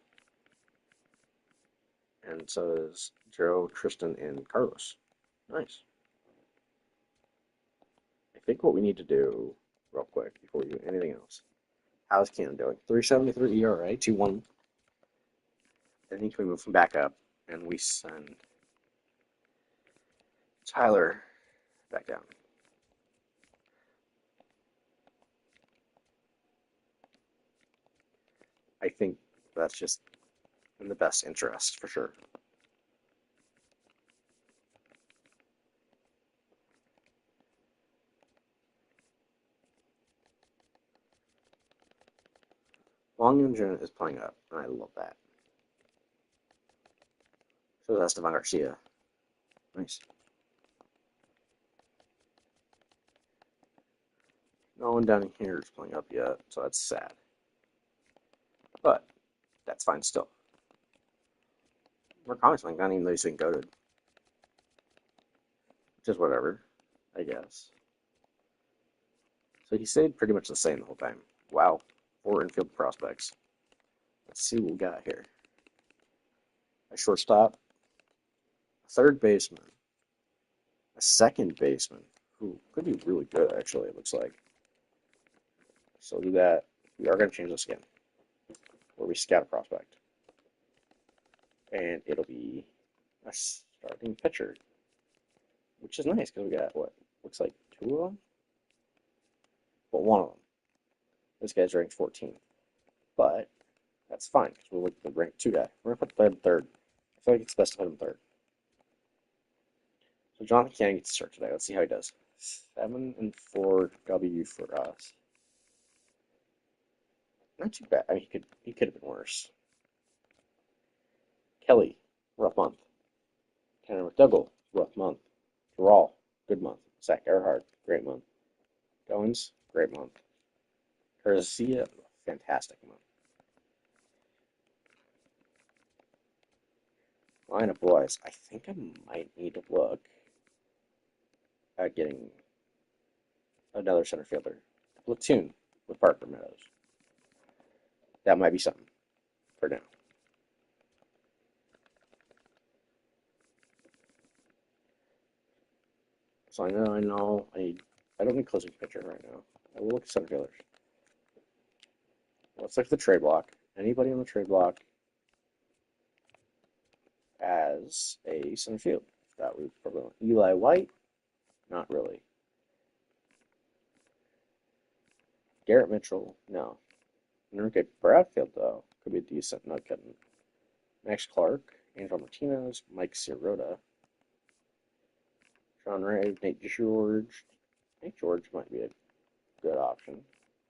And so is Joe, Tristan, and Carlos. Nice. I think what we need to do, real quick, before we do anything else, how's Cannon doing? 3.73 ERA, 2.1. I think we move him back up, and we send Tyler back down. I think that's just in the best interest, for sure. Long Engine is playing up, and I love that. So that's Estevan Garcia. Nice. No one down here is playing up yet, so that's sad. But that's fine still. We're commenting not even though he's been goated. Which is whatever, I guess. So he stayed pretty much the same the whole time. Wow. 4 infield prospects. Let's see what we got here. A shortstop. A third baseman. A second baseman. Who could be really good, actually, it looks like. So we'll do that. We are going to change this again. Where we scout a prospect. And it'll be a starting pitcher. Which is nice, because we got, what, looks like 2 of them? Well, 1 of them. This guy's ranked 14th. But That's fine, because we'll look at the rank 2 guy. We're going to put him third. I feel like it's best to put him third. So Jonathan Cannon gets to start today. Let's see how he does. 7-4 W for us. Not too bad. I mean, he could have been worse. Kelly, rough month. Tanner McDougall, rough month. Gerall, good month. Zach Earhart, great month. Goins, great month. Garcia, fantastic month. Lineup boys, I think I might need to look at getting another center fielder. Platoon with Parker Meadows. That might be something for now. So I know, I don't need closing pitcher right now. I will look at center fielders. Let's look at the trade block. Anybody on the trade block as a center field? That would probably Eli White, not really. Garrett Mitchell, no. Enrique Bradfield, though, could be decent. No kidding. Max Clark, Angel Martinez, Mike Sirota, Sean Ray, Nate George. Nate George might be a good option,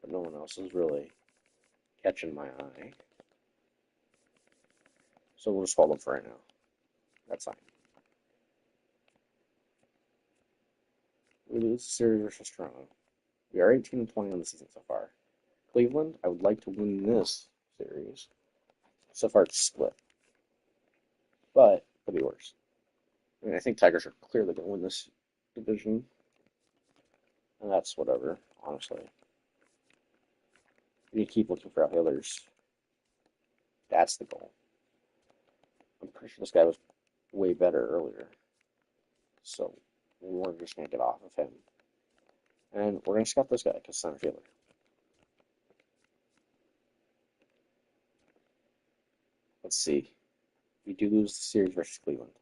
but no one else is really catching my eye. So we'll just hold them for right now. That's fine. We lose the series versus Toronto. We are 18-20 on the season so far. Cleveland, I would like to win this series. So far it's split. But it could be worse. I mean, I think Tigers are clearly going to win this division. And that's whatever, honestly. We need to keep looking for outfielders. That's the goal. I'm pretty sure this guy was way better earlier. So we're just going to get off of him. And we're going to scout this guy because center fielder. Let's see. We do lose the series versus Cleveland.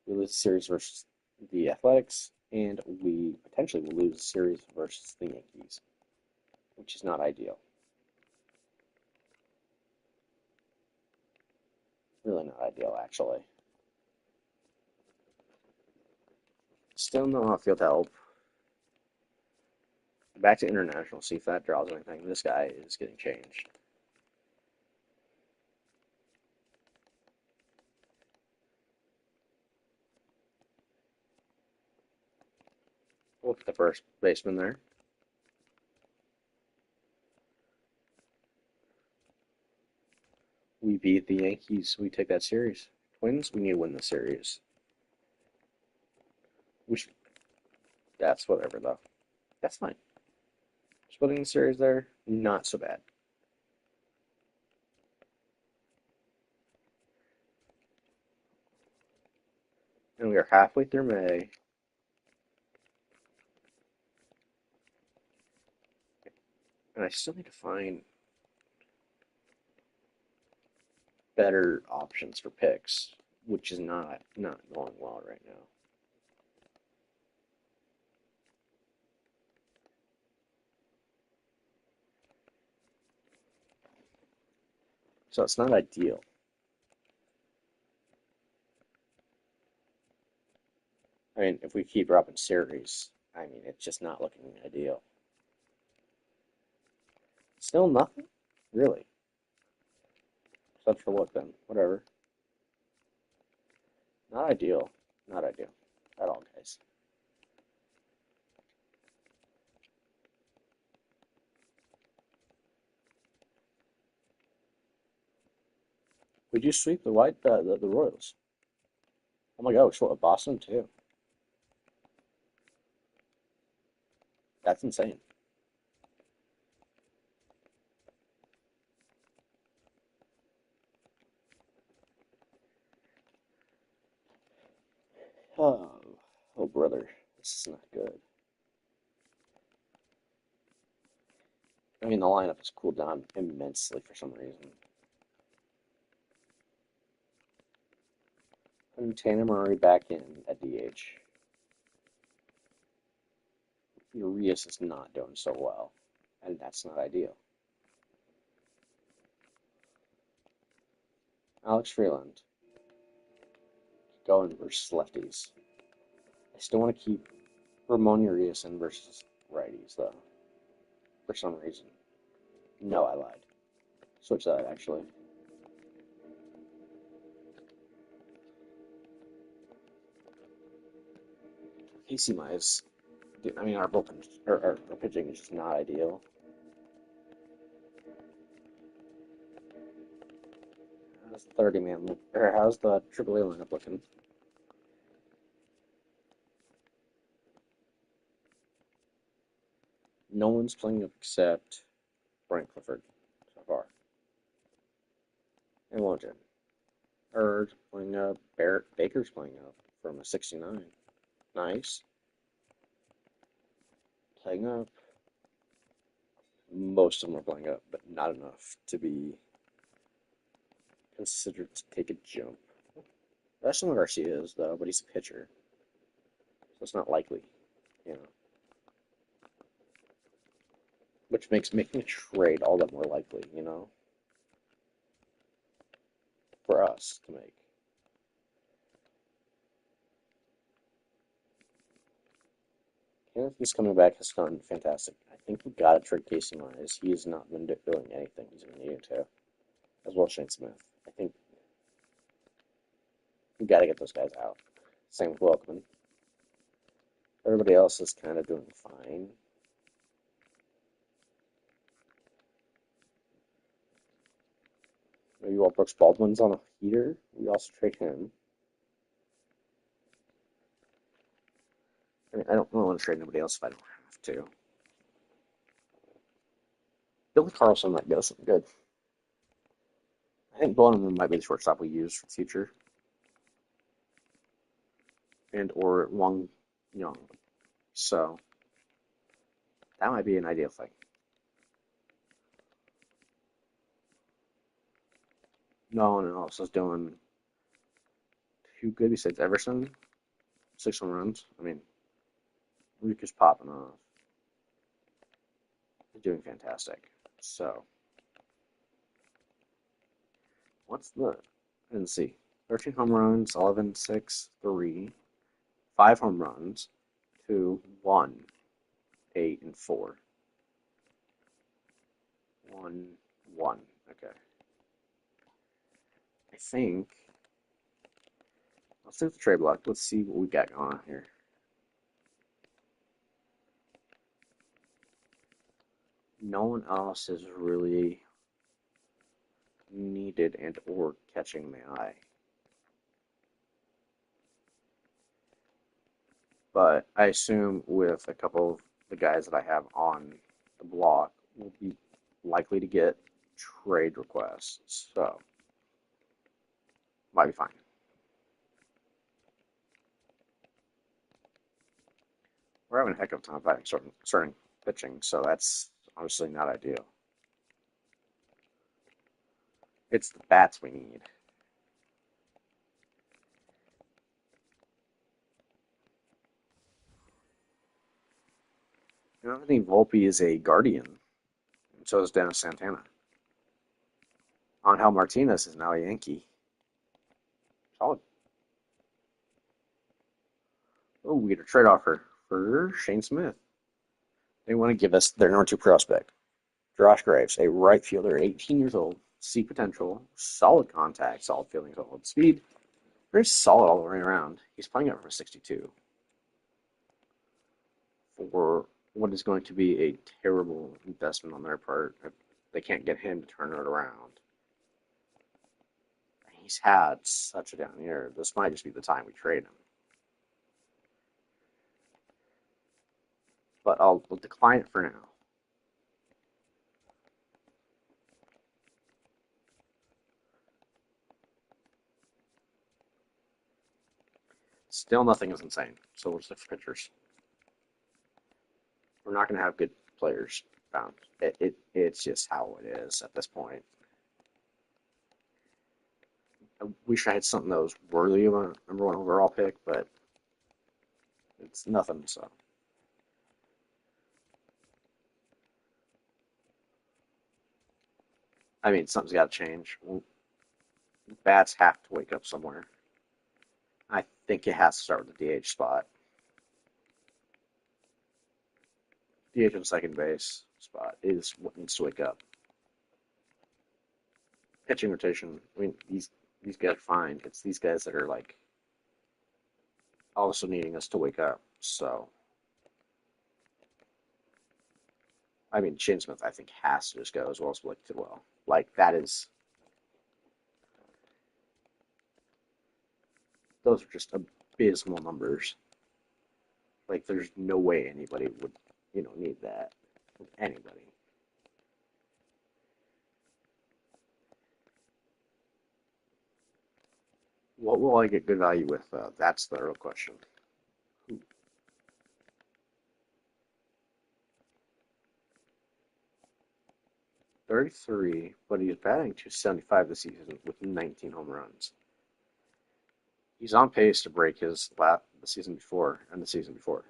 We lose the series versus the Athletics. And we potentially will lose the series versus the Yankees, which is not ideal. Really not ideal, actually. Still no outfield help. Back to international, see if that draws anything. This guy is getting changed. Look at the first baseman there. We beat the Yankees. We take that series. Twins, we need to win the series. That's whatever, though. That's fine. Splitting the series there, not so bad. And we are halfway through May. And I still need to find better options for picks, which is not going well right now. So it's not ideal. I mean, if we keep dropping series, I mean, it's just not looking ideal. Still nothing? Really? Except for what then? Whatever. Not ideal. Not ideal at all, guys. We do sweep the the Royals. Oh my God, we swept Boston too. That's insane. Oh brother, this is not good. I mean, the lineup has cooled down immensely for some reason. And Tanner Murray back in at DH. Urias is not doing so well, and that's not ideal. Alex Freeland going versus lefties. I still want to keep Ramon Urias in versus righties, though, for some reason. No, I lied. Switch that, actually. Casey Mize. I mean, our bullpen, our pitching is just not ideal. How's the 30-man, or how's the AAA lineup looking? No one's playing up except Brian Clifford so far. And Wonton. Erd playing up. Barrett Baker's playing up from a 69. Nice. Playing up. Most of them are playing up, but not enough to be considered to take a jump. Russell Garcia is, though, but he's a pitcher. So it's not likely, you know. Which makes making a trade all that more likely, you know, for us to make. Kenneth coming back has done fantastic. I think we got to trade Casey Mize. He has not been doing anything he's been needing to, as well as Shane Smith. I think we got to get those guys out. Same with Welkman. Everybody else is kind of doing fine. Maybe while Brooks Baldwin's on a heater, we also trade him. I mean, I don't really want to trade anybody else if I don't have to. Billy Carlson might go something good. I think Bonham might be the shortstop we use for the future. And or Wang Young. So that might be an ideal thing. No one else is doing too good besides Everson. 6 home runs. I mean, Luke is popping off. He's doing fantastic. So, what's the? I didn't see. 13 home runs, 11, 6, 3, 5 home runs, 2, 1, 8, and 4. 1, 1. Okay. I think. Let's do the trade block. Let's see what we got going on here. No one else is really needed and or catching my eye. But I assume with a couple of the guys that I have on the block, we'll be likely to get trade requests. So, might be fine. We're having a heck of a time finding starting pitching, so that's obviously not ideal. It's the bats we need. Anthony Volpe is a Guardian, and so is Dennis Santana. Angel Martinez is now a Yankee. Solid. Oh, we get a trade offer for Shane Smith. They want to give us their number 2 prospect, Josh Graves, a right fielder, 18 years old, see potential, solid contact, solid fielding, solid speed, very solid all the way around. He's playing up for 62 for what is going to be a terrible investment on their part if they can't get him to turn it around. He's had such a down year. This might just be the time we trade him. But I'll decline it for now. Still nothing is insane. So we'll stick for pitchers. We're not going to have good players found. It's just how it is at this point. I wish I had something that was worthy of a number 1 overall pick, but it's nothing, so. I mean, something's got to change. bats have to wake up somewhere. I think it has to start with the DH spot. DH and second base spot is what needs to wake up. Pitching rotation. I mean, these guys are fine. It's these guys that are like also needing us to wake up. So, I mean, Shane Smith, I think, has to just go as well as Blake Tidwell. Like, that is. Those are just abysmal numbers. Like, there's no way anybody would, need that. Anybody. What will I get good value with? That's the real question. 33, but he's batting 275 this season with 19 home runs. He's on pace to break his the season before and the season before.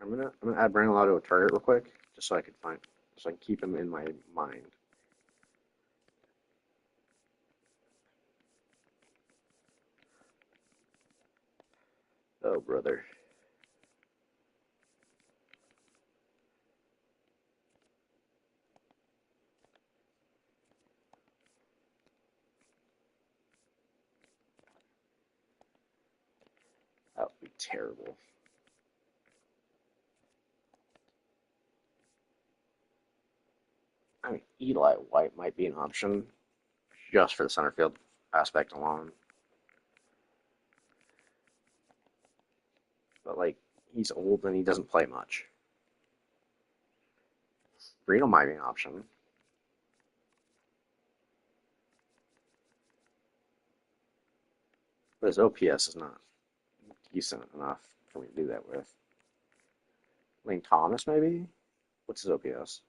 I'm gonna add Brandon Lowe to a target real quick, just so I can keep him in my mind. Oh brother. That would be terrible. I mean, Eli White might be an option just for the center field aspect alone. But, like, he's old and he doesn't play much. Reno might be an option. But his OPS is not decent enough for me to do that with. Lane Thomas, maybe? What's his OPS?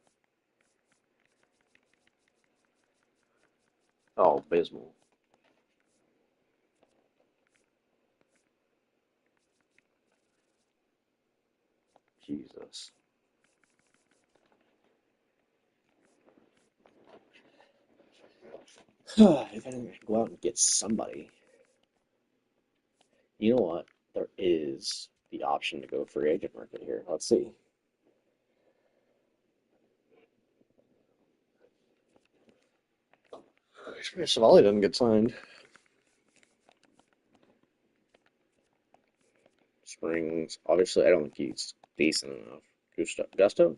Oh, abysmal. Jesus. If I didn't go out and get somebody. You know what? There is the option to go free agent market here. Let's see. Savali doesn't get signed. Springs, obviously, I don't think he's decent enough. Gusto?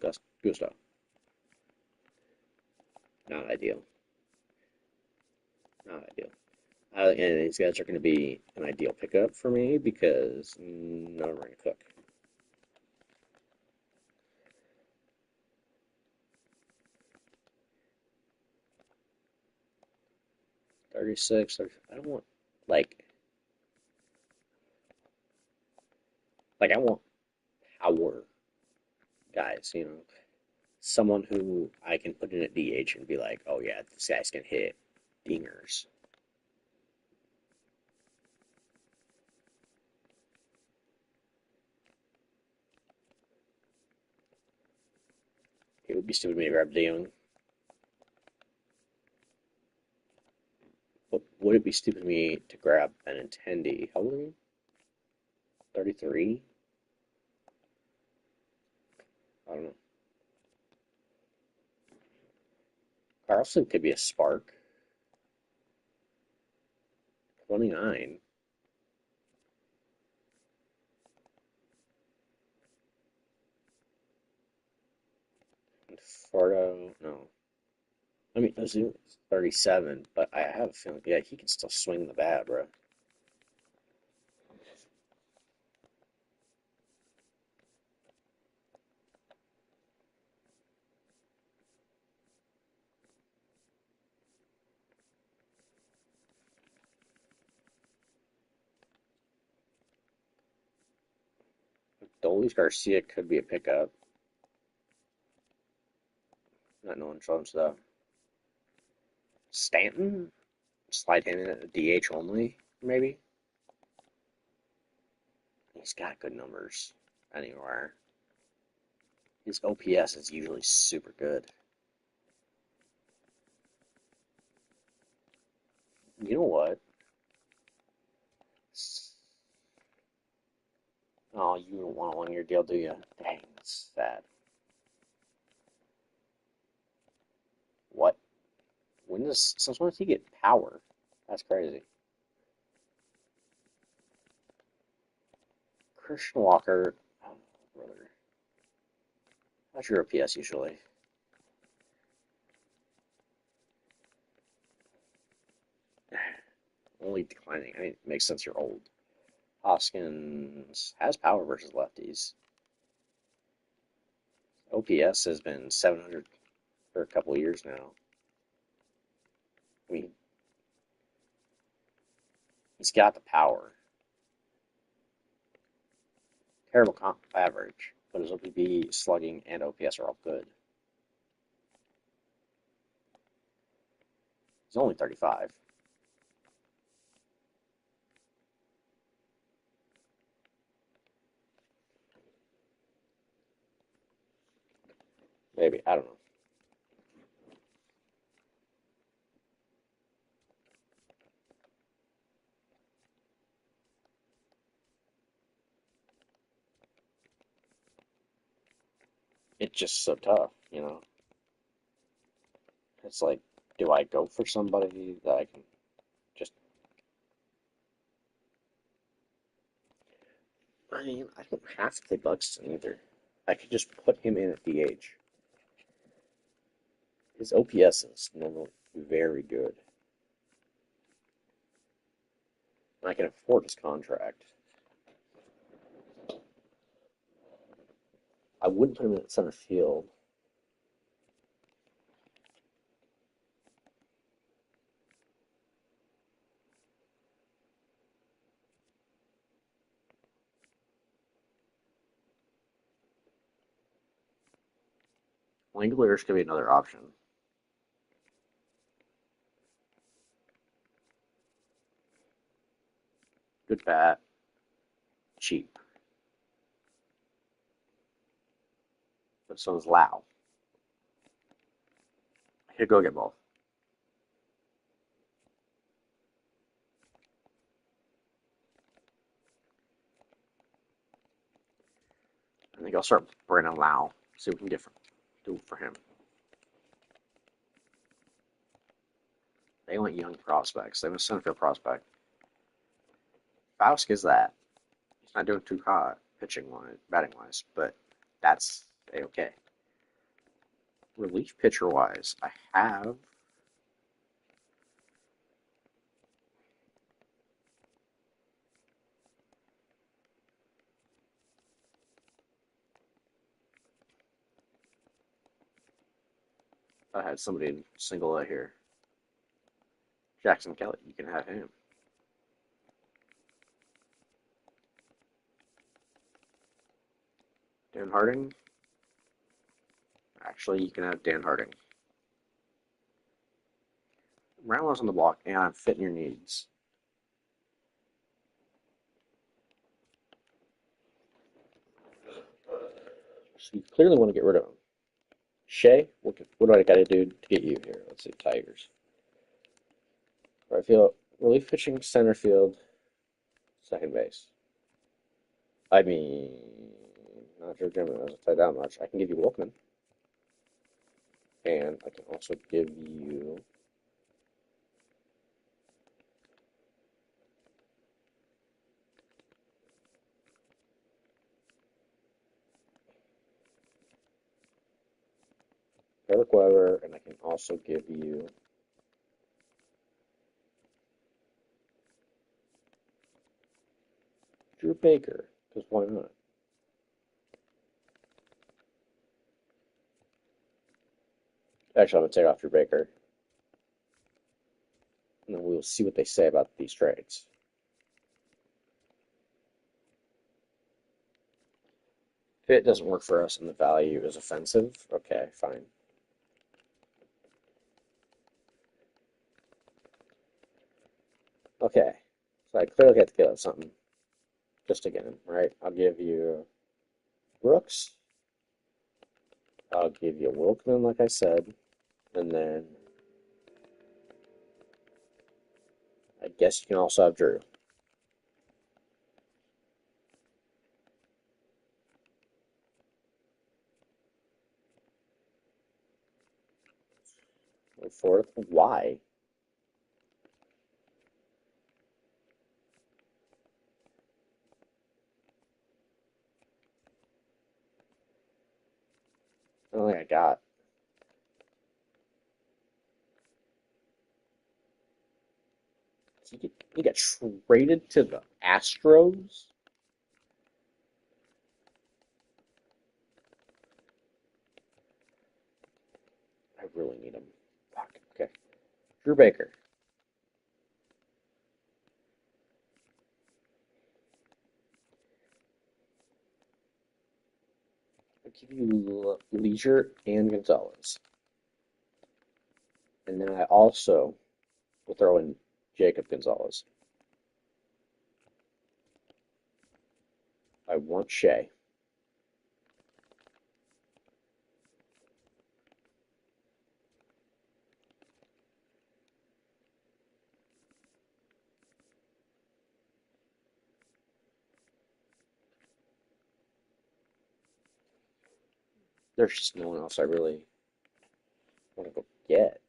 Not ideal. Not ideal. And these guys are going to be an ideal pickup for me because none of them are going to cook. I don't want, like I want power guys, someone who I can put in at DH and be like, oh yeah, this guy's can hit dingers. It would be stupid of me to grab DeYoung. But would it be stupid of me to grab Benintendi? How old are you? 33? I don't know. Carlson could be a spark. 29. And Fardo, no. I mean, Ozuna 37, but I have a feeling, yeah, he can still swing the bat, bro. Dolis Garcia could be a pickup. Not knowing Jones, though. Stanton? Slide him in at the DH only, maybe? He's got good numbers anywhere. His OPS is usually super good. You know what? Oh, you don't want a 1 year deal, do you? Dang, that's sad. What? Since when does he get power? That's crazy. Christian Walker, oh, brother. How's your OPS usually? Only declining. I mean, it makes sense you're old. Hoskins has power versus lefties. OPS has been 700 for a couple of years now. I mean, he's got the power. Terrible comp average, but his OPB, slugging, and OPS are all good. He's only 35. Maybe, I don't know. It's just so tough, you know? It's like, do I go for somebody that I can just. I mean, I don't have to play Buxton either. I could just put him in at DH. His OPS is normally very good. I can afford his contract. I wouldn't put him in at center field. Langler's could be another option. Good bat, cheap. But so is Lau. I could go get both. I think I'll start Brandon Lau. See what we can do for him. They want young prospects. They want a center field prospect. Faust is that. He's not doing too hot pitching wise, batting wise, but that's okay. Relief pitcher wise, I have. I had somebody single A here. Jackson Kelly, you can have him. Dan Harding. Actually, you can have Dan Harding. Brownlow's on the block, and I'm fitting your needs. So you clearly want to get rid of him. Shea, what do I got to do to get you here? Let's see, Tigers. Right field, relief pitching, center field, second base. I mean, not sure Jim doesn't play that much. I can give you Wilkman. And I can also give you Eric Weber, and I can also give you Drew Baker, because why not? Actually, I'm going to take off Drew Baker. And then we'll see what they say about these trades. If it doesn't work for us and the value is offensive, okay, fine. Okay, so I clearly have to get out something. Just again, right? I'll give you Brooks. I'll give you Wilkman, like I said. And then I guess you can also have Drew. Fourth, why? I don't think I got. He got traded to the Astros? I really need him. Fuck. Okay. Drew Baker. I'll give you Leisure and Gonzalez. And then I also will throw in Jacob Gonzalez. I want Shea. There's just no one else I really want to go get.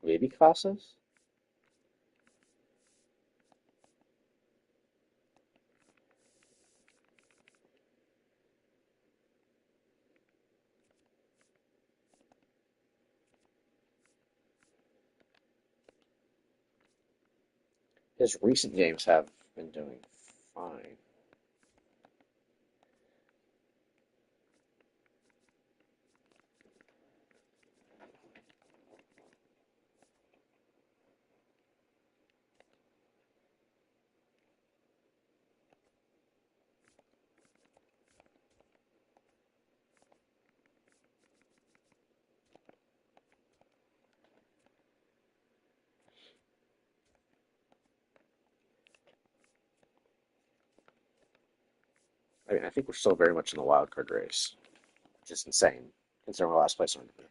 Maybe Casas? His recent games have been doing fine. I mean, I think we're still very much in the wild card race, which is insane considering our last place on it.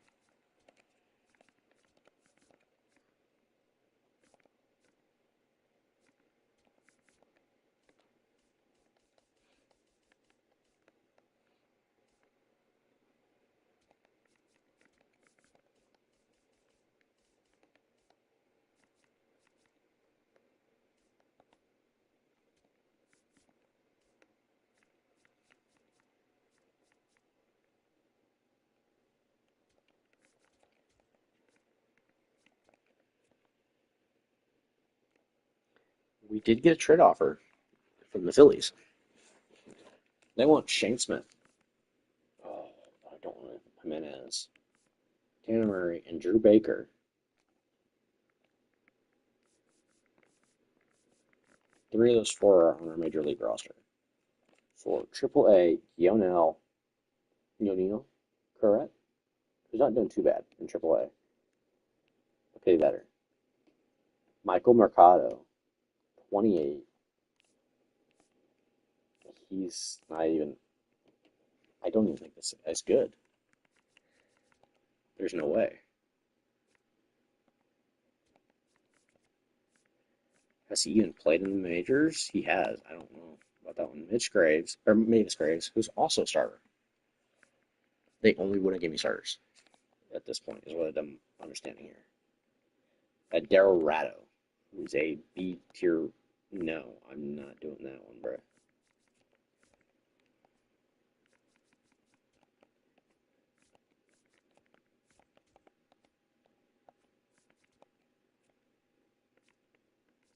We did get a trade offer from the Phillies. They want Shane Smith. Oh, I don't want Jimenez, Tanner Murray, and Drew Baker. Three of those four are on our major league roster. For AAA, Yonel Yonil, correct? Who's not doing too bad in AAA. Okay, better. Michael Mercado, 28. He's not even. I don't even think this is good. There's no way. Has he even played in the majors? He has. I don't know about that one. Mitch Graves, or Mavis Graves, who's also a starter. They only wouldn't give me starters at this point, is what I'm understanding here. Daryl Ratto, who's a B tier. No, I'm not doing that one, bro.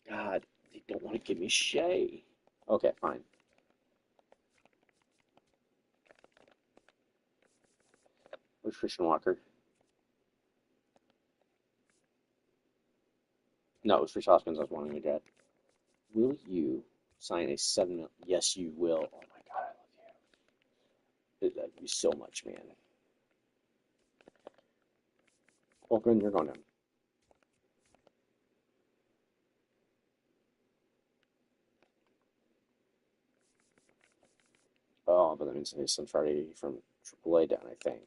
God, they don't want to give me Shea. Okay, fine. Where's Christian Walker? No, it was Rhys Hoskins I was wanting to get. Will you sign a 7 Yes, you will. Oh my God, I love you. That'd be so much, man. Holgren, you're going down. Oh, but that means I need some Friday from AAA down, I think.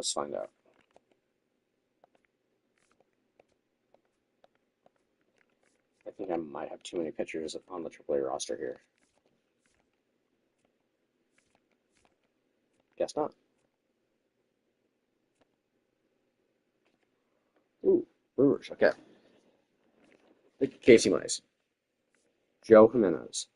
Let's find out. I think I might have too many pitchers on the AAA roster here. Guess not. Ooh, Brewers. Okay. Casey Mize, Joe Jimenez,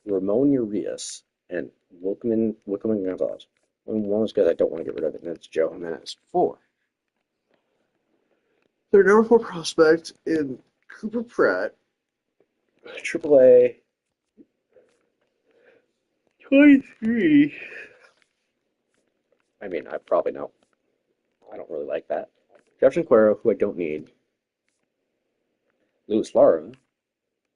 Ramon Urias, and Wilkman Gonzalez. One is good I don't want to get rid of it, and it's Joe Jimenez. 4. Their number 4 prospect in Cooper Pratt, AAA, 23. I mean, I probably know. I don't really like that. Jefferson Cuero, who I don't need. Luis Lara,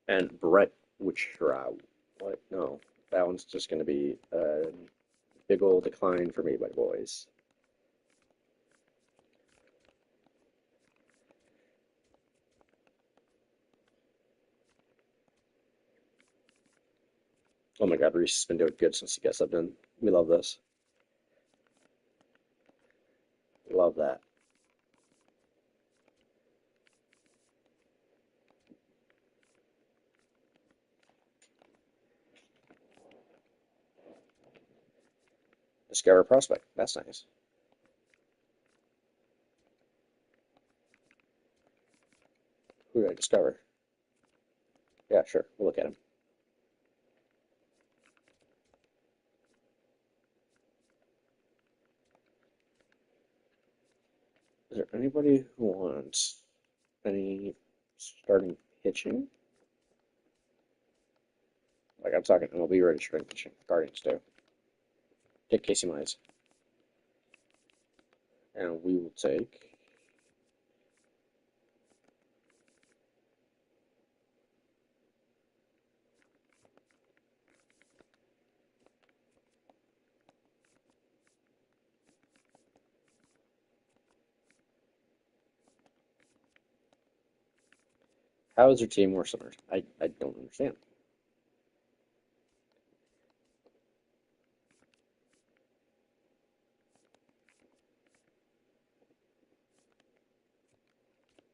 and Brett Wichura. What? No. That one's just going to be a big old decline for me, my boys. Oh my God, Reese has been doing good since he got subbed in. We love this. Love that. Discover prospect. That's nice. Who did I discover? Yeah, sure. We'll look at him. Is there anybody who wants any starting pitching? Like I'm talking MLB ready starting pitching. Guardians do. Take Casey Mize. And we will take how is your team more similar? I don't understand.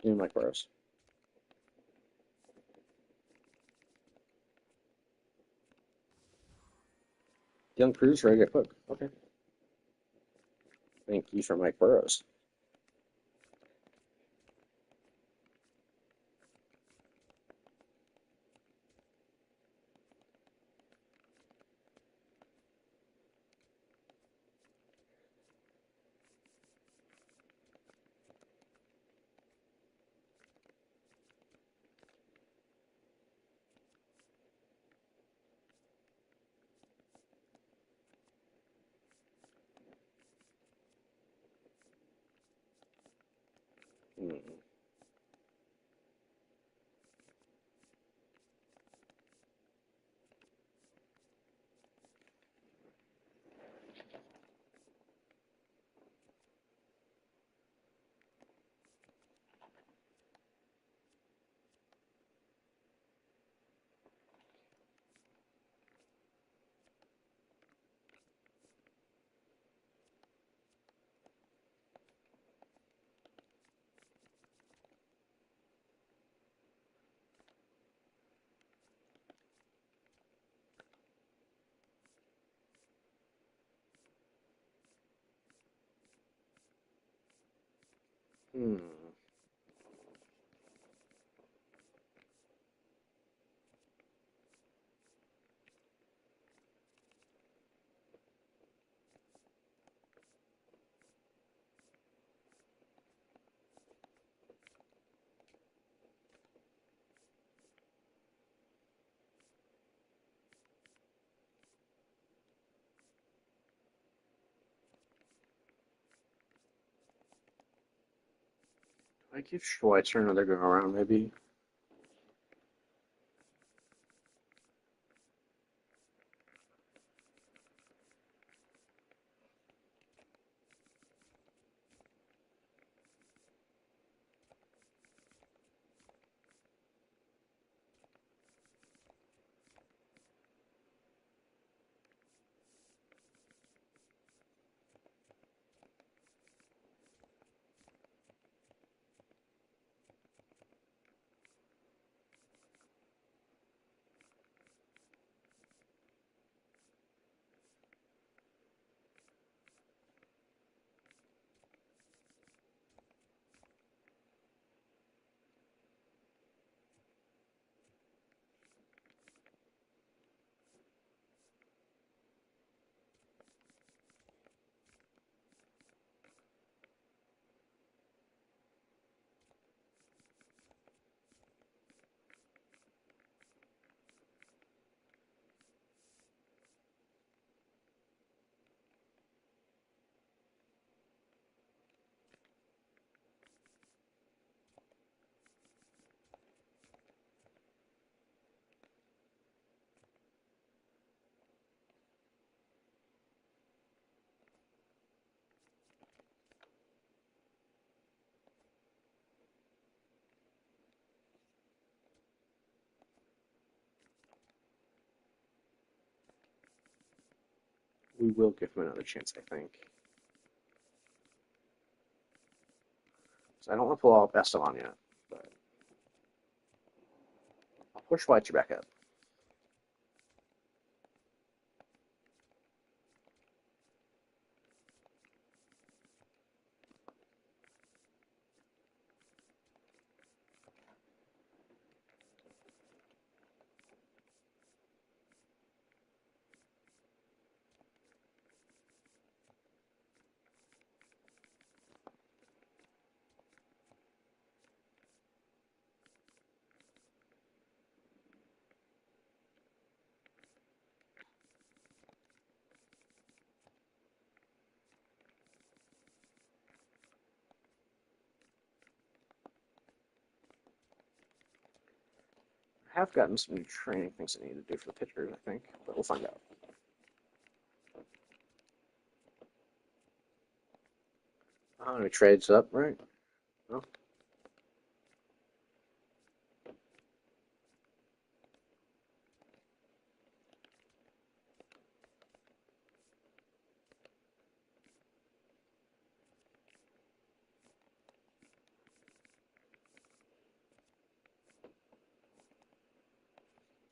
Give me Mike Burrows. Young Cruz ready to cook. Okay. Thank you for Mike Burrows. Hmm. Hmm. I give Schweitzer another go around, maybe. we will give him another chance, I think. So I don't want to pull out Esteban yet, but I'll push Schweitzer back up. I have gotten some new training things I need to do for the pitchers, I think, but we'll find out. He trades up, right? No?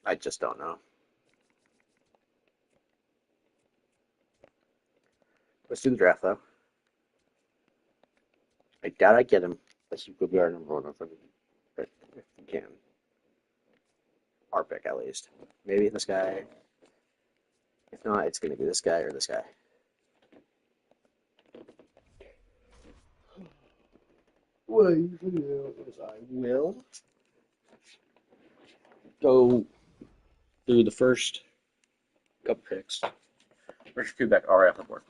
I just don't know. Let's do the draft, though. I doubt I get him, but he could be our number one if we can. Our pick, at least. Maybe this guy. If not, it's going to be this guy or this guy. What I usually do is I will go through the first couple picks. Richard Kubek already off the board.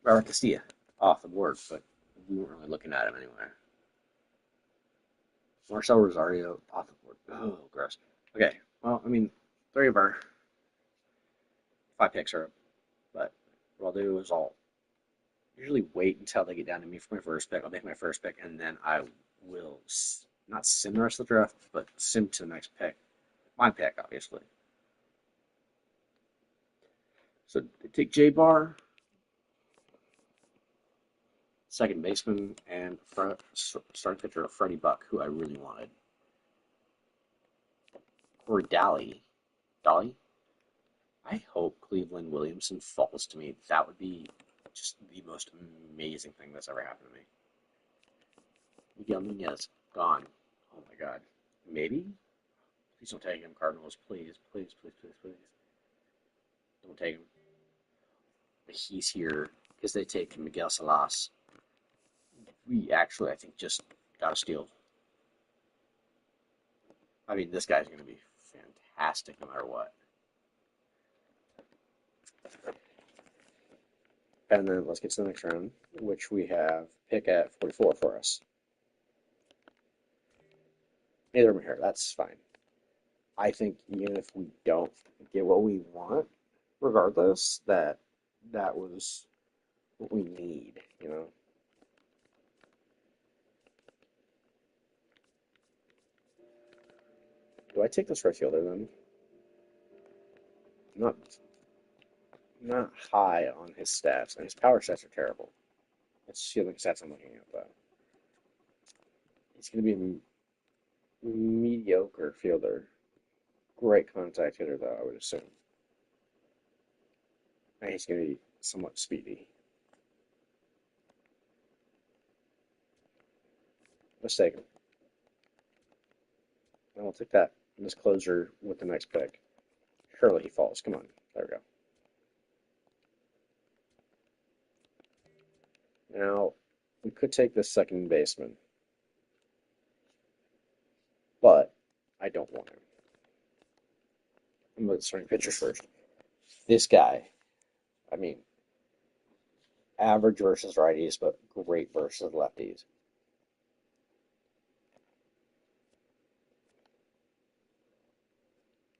Robert Castilla off the board, but we weren't really looking at him anywhere. Marcel Rosario off the board. Oh, gross. Okay, well, I mean, 3 of our 5 picks are up, but what I'll do is I'll usually wait until they get down to me for my first pick. I'll make my first pick, and then I will not sim the rest of the draft, but sim to the next pick. My pick, obviously. So they take J-Bar, second baseman, and starting pitcher of Freddie Buck, who I really wanted. Or Dolly. I hope Cleveland Williamson falls to me. That would be just the most amazing thing that's ever happened to me. Miguel Nunez, gone. Oh my god. Maybe? Please don't take him, Cardinals. Please, please, please, please, please. Don't take him. But he's here because they take Miguel Salas. We actually, I think, just got a steal. I mean, this guy's going to be fantastic no matter what. And then let's get to the next round, which we have pick at 44 for us. Neither of them here. That's fine. I think even if we don't get what we want, regardless, that was what we need, you know? Do I take this right fielder then? Not high on his stats, and his power stats are terrible. It's fielding stats I'm looking at, but he's going to be a mediocre fielder. Great contact hitter, though, I would assume. And he's going to be somewhat speedy. Let's take him. And I'll take that in this closer with the next pick. Surely he falls. Come on. There we go. Now, we could take this second baseman, but I don't want him. I'm going to starting pitchers first. This guy, I mean, average versus righties, but great versus lefties.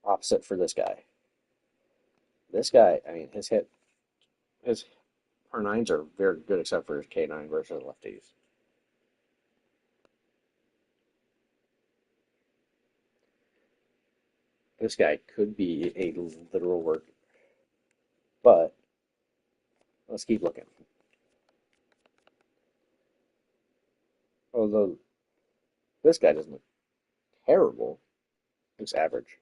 Opposite for this guy. This guy, I mean, his R9s are very good except for his K9 versus lefties. This guy could be a literal work, but let's keep looking. Although this guy doesn't look terrible, looks average.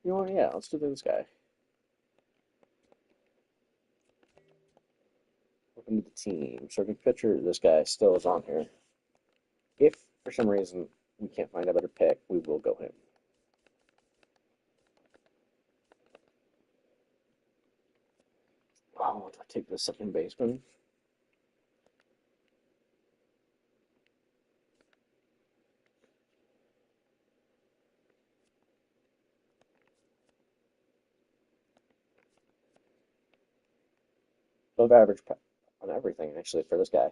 You know what? Yeah, let's do this guy. Welcome to the team. Starting pitcher, this guy still is on here. If for some reason we can't find a better pick, we will go him. Oh, do I take the second baseman? Above average on everything, actually, for this guy.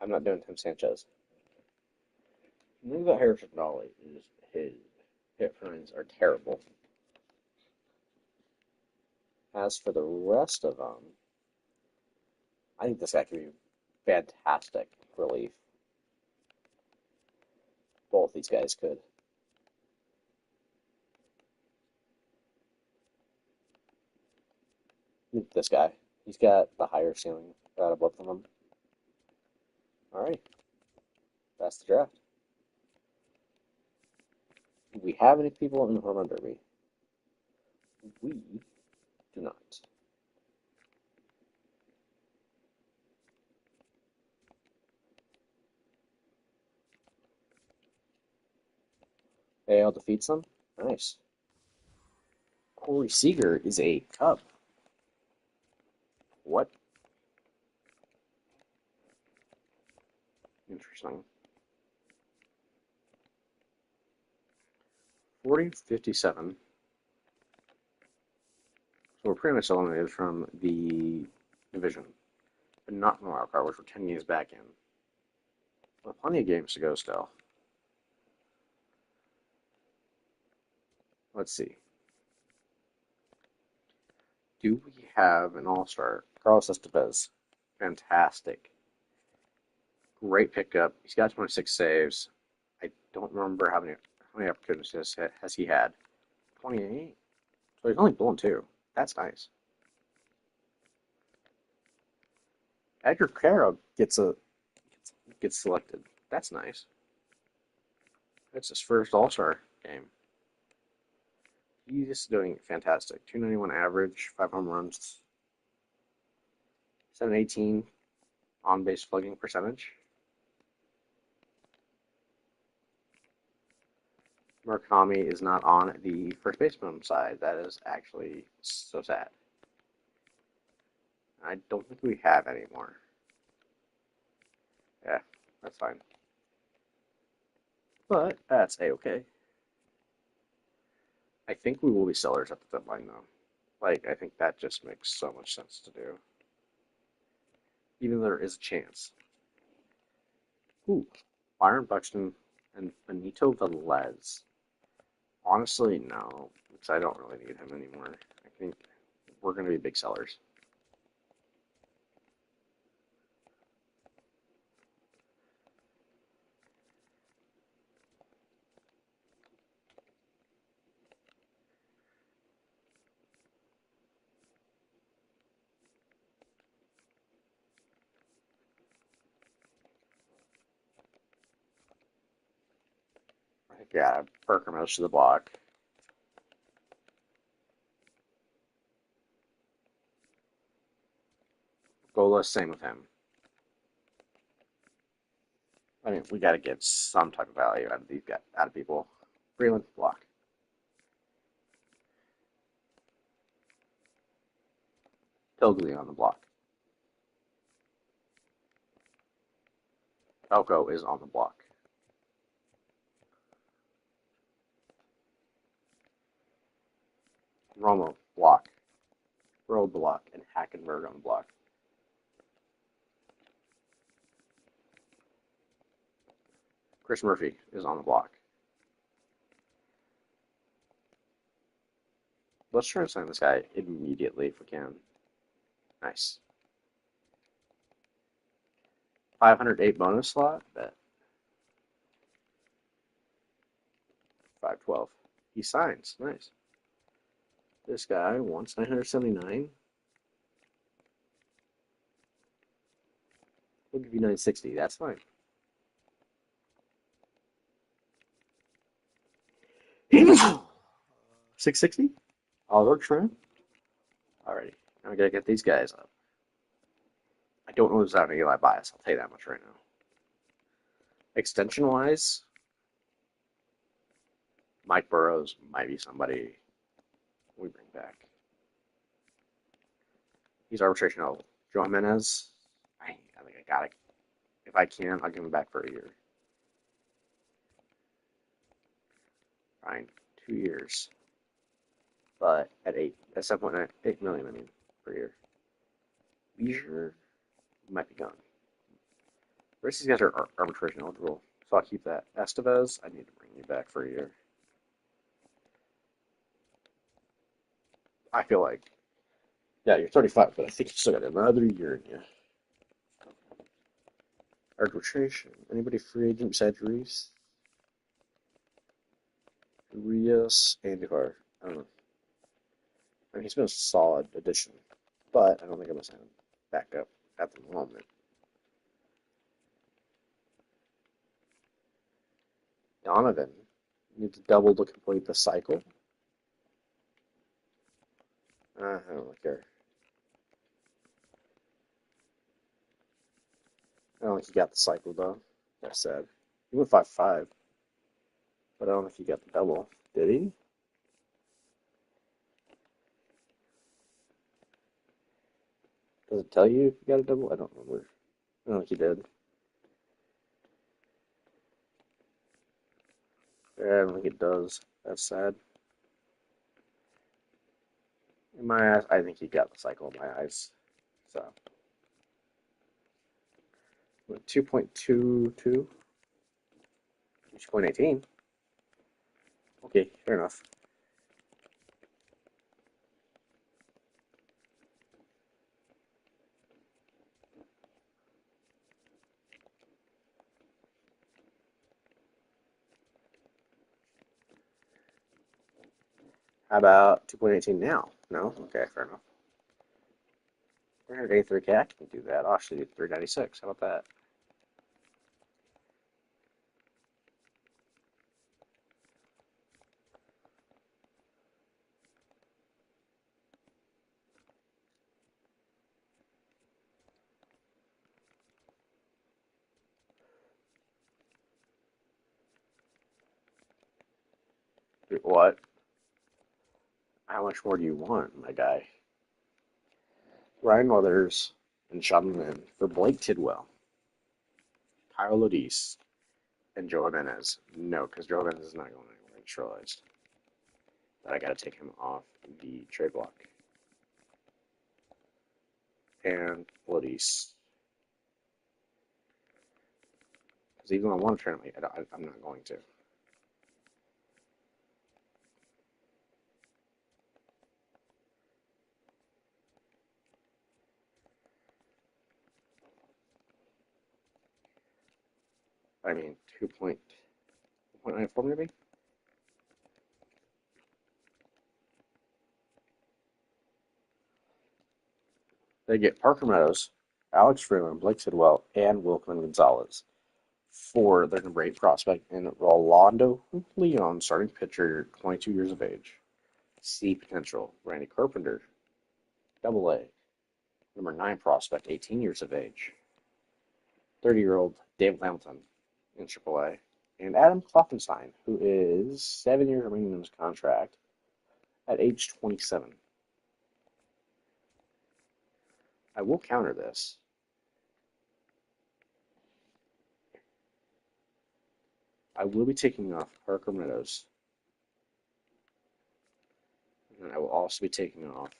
I'm not doing Tim Sanchez. The thing about Harrison Dolly is his hit frames are terrible. As for the rest of them, I think this guy could be fantastic relief. Both these guys could. This guy, he's got the higher ceiling out of both of them. All right, that's the draft. Do we have any people in the home run derby? We do not. AL defeats them. Nice. Corey Seager is a Cub. What? Interesting. 40-57. So we're pretty much eliminated from the division, but not from the wild card, which we're 10 games back in. Well, plenty of games to go still. Let's see. Do we have an all-star? Carlos Estevez. Fantastic. Great pickup. He's got 26 saves. I don't remember how many opportunities has he had. 28. So he's only blown 2. That's nice. Edgar Quero gets selected. That's nice. That's his first All-Star game. He's doing fantastic. 291 average, 5 home runs, 718 on-base slugging percentage. Murakami is not on the first baseman side. That is actually so sad. I don't think we have any more. Yeah, that's fine. But that's a-okay. I think we will be sellers at the deadline, though. Like, I think that just makes so much sense to do. Even though there is a chance. Ooh, Byron Buxton and Benito Velez. Honestly, no, because I don't really need him anymore. I think we're going to be big sellers. Yeah, Burker moves to the block. Gola, same with him. I mean, we got to get some type of value out of these guys, out of people. Freeland, block. Tilgley on the block. Elko is on the block. Romo, block. Burrow, block. And Hackenberg on the block. Chris Murphy is on the block. Let's try to sign this guy immediately if we can. Nice. 508 bonus slot. Bet. 512. He signs. Nice. This guy wants 979. We'll give you 960. That's fine. 660? Oliver Trent? Alrighty. Now we gotta get these guys up. I don't know who's out in Eli Bias. I'll tell you that much right now. Extension wise, Mike Burrows might be somebody we bring back. He's arbitration eligible. Joe Jimenez, I think I got it. If I can, I'll give him back for a year. Fine, 2 years. But at 7.8 million, I mean, per year. Leisure might be gone. The rest of these guys are arbitration eligible, so I'll keep that. Estevez, I need to bring you back for a year. I feel like, yeah, you're 35, but I think you still got another year in you. Arbitration. Anybody free agent besides Reese? Rios, Andujar. I don't know. I mean, he's been a solid addition, but I don't think I'm going to sign him back up at the moment. Donovan. Need to double to complete the cycle. I don't really care. I don't think he got the cycle, though. That's sad. He went 5-5, but I don't think he got the double. Did he? Does it tell you if you got a double? I don't remember. I don't think he did. Yeah, I don't think it does. That's sad. In my eyes, I think he got the cycle in my eyes. So, 2.22, 2.18. Okay, fair enough. How about 2.18 now? No? Okay, fair enough. 383K, I can do that. I'll actually do 396. How about that? What? How much more do you want, my guy? Ryan Weathers and Sean Lynn for Blake Tidwell, Kyle Lodis, and Joe Jimenez. No, because Joe Jimenez is not going anywhere. I just realized that I got to take him off the trade block. And Lodis. Because even though I want to trade him, I'm not going to. I mean, 2.94 maybe? They get Parker Meadows, Alex Freeman, Blake Sidwell, and Wilkman Gonzalez for their number 8 prospect and Rolando Leon, starting pitcher, 22 years of age. C potential, Randy Carpenter, Double A, number 9 prospect, 18 years of age. 30-year-old David Hamilton in AAA, and Adam Kloffenstein, who is 7 years remaining in his contract at age 27. I will counter this. I will be taking off Parker Meadows And I will also be taking off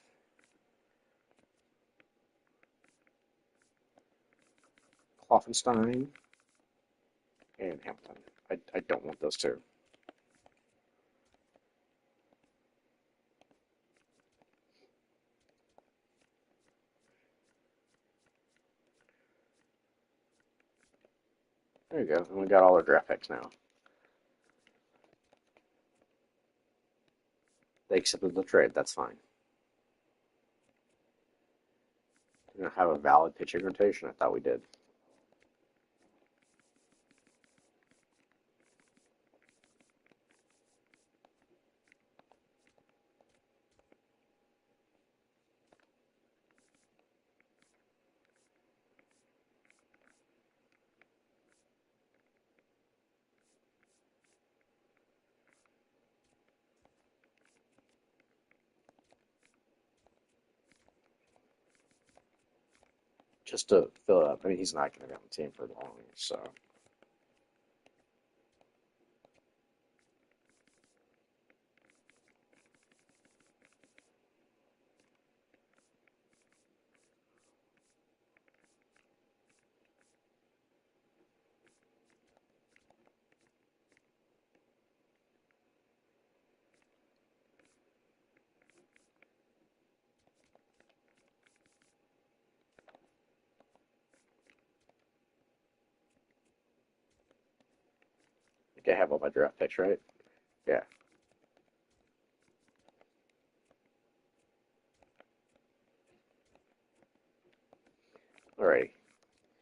Kloffenstein and Hamilton. I don't want those two. There you go. And we got all our draft picks now. They accepted the trade. That's fine. We don't have a valid pitching rotation. I thought we did. Just to fill it up. I mean, he's not going to be on the team for long, so. I think I have all my draft picks, right? Yeah. Alrighty.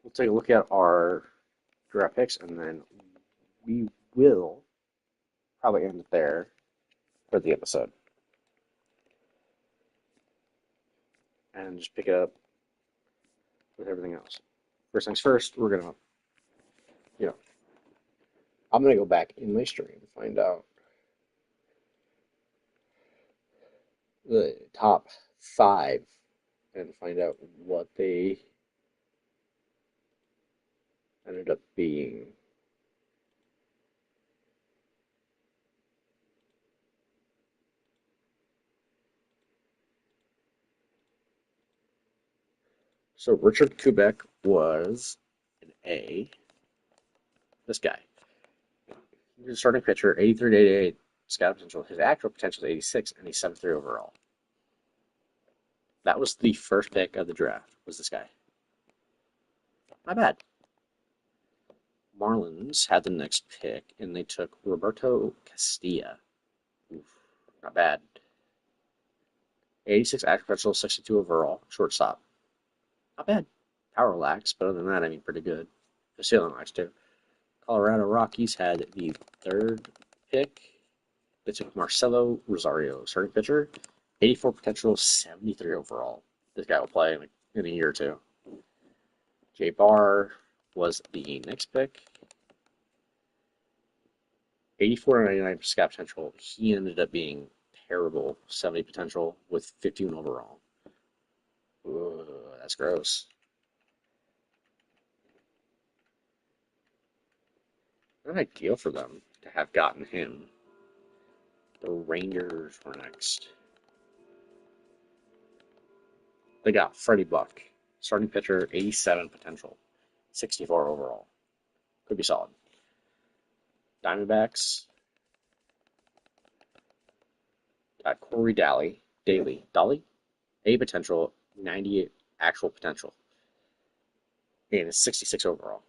We'll take a look at our draft picks, and then we will probably end it there for the episode. And just pick it up with everything else. First things first, we're going to, I'm going to go back in my stream and find out the top 5 and find out what they ended up being. So Richard Kubek was an A. This guy. He's a starting pitcher, 83 to 88 scout potential. His actual potential is 86, and he's 7'3 overall. That was the first pick of the draft, was this guy. Not bad. Marlins had the next pick, and they took Roberto Castilla. Oof, not bad. 86 actual potential, 62 overall, shortstop. Not bad. Power lacks, but other than that, I mean, pretty good. The ceiling lacks too. Colorado Rockies had the third pick. They took Marcelo Rosario, starting pitcher. 84 potential, 73 overall. This guy will play in a year or two. Jay Barr was the next pick. 84 to 99 scout potential. He ended up being terrible. 70 potential with 51 overall. Ooh, that's gross. Not ideal for them to have gotten him. The Rangers were next. They got Freddie Buck, starting pitcher, 87 potential, 64 overall. Could be solid. Diamondbacks got Corey Daly, A potential, 98 actual potential, and 66 overall.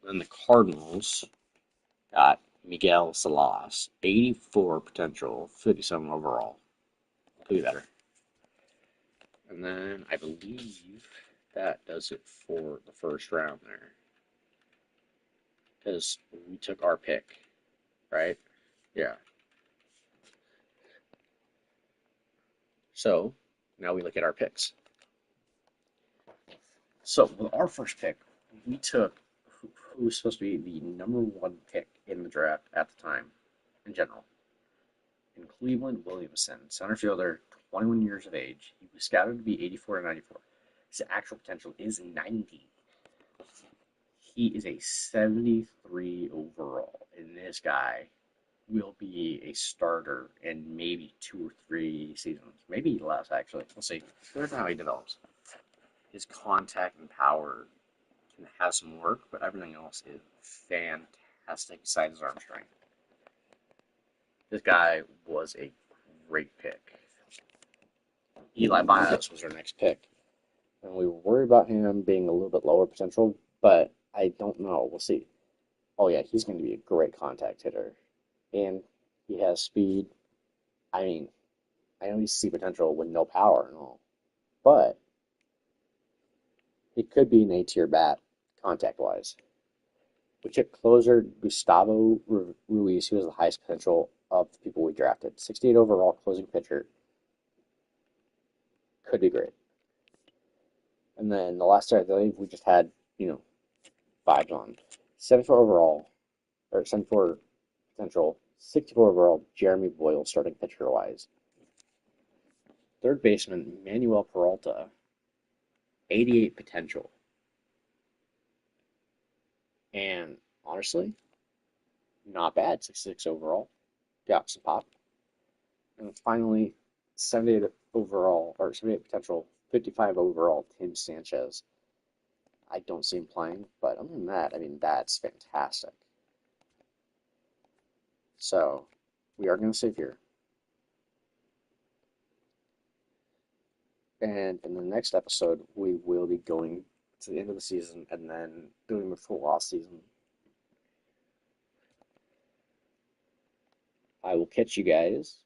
Then the Cardinals got Miguel Salas, 84 potential, 57 overall. Could be better. And then I believe that does it for the first round there. Because we took our pick, right? Yeah. So now we look at our picks. So with our first pick, we took who was supposed to be the number 1 pick in the draft at the time, in general. In Cleveland Williamson, center fielder, 21 years of age. He was scouted to be 84 to 94. His actual potential is 90. He is a 73 overall, and this guy will be a starter in maybe 2 or 3 seasons, maybe less actually. We'll see. Depends on how he develops. His contact and power can have some work, but everything else is fantastic besides his arm strength. This guy was a great pick. Eli Bias was our next pick. And we were worried about him being a little bit lower potential, but I don't know. We'll see. Oh, yeah, he's going to be a great contact hitter. And he has speed. I mean, I know he's C potential with no power and all, but he could be an A-tier bat contact-wise. We took closer Gustavo Ruiz, who has the highest potential of the people we drafted. 68 overall closing pitcher. Could be great. And then the last year, I believe we just had, 5 on. 74 overall, or 74 potential, 64 overall, Jeremy Boyle, starting pitcher-wise. Third baseman, Manuel Peralta, 88 potential. And honestly, not bad, 66 overall. Got some pop. And finally, 78 overall, or 78 potential, 55 overall, Tim Sanchez. I don't see him playing, but other than that, I mean, that's fantastic. So, we are going to save here. And in the next episode, we will be going to the end of the season and then doing the full off season. I will catch you guys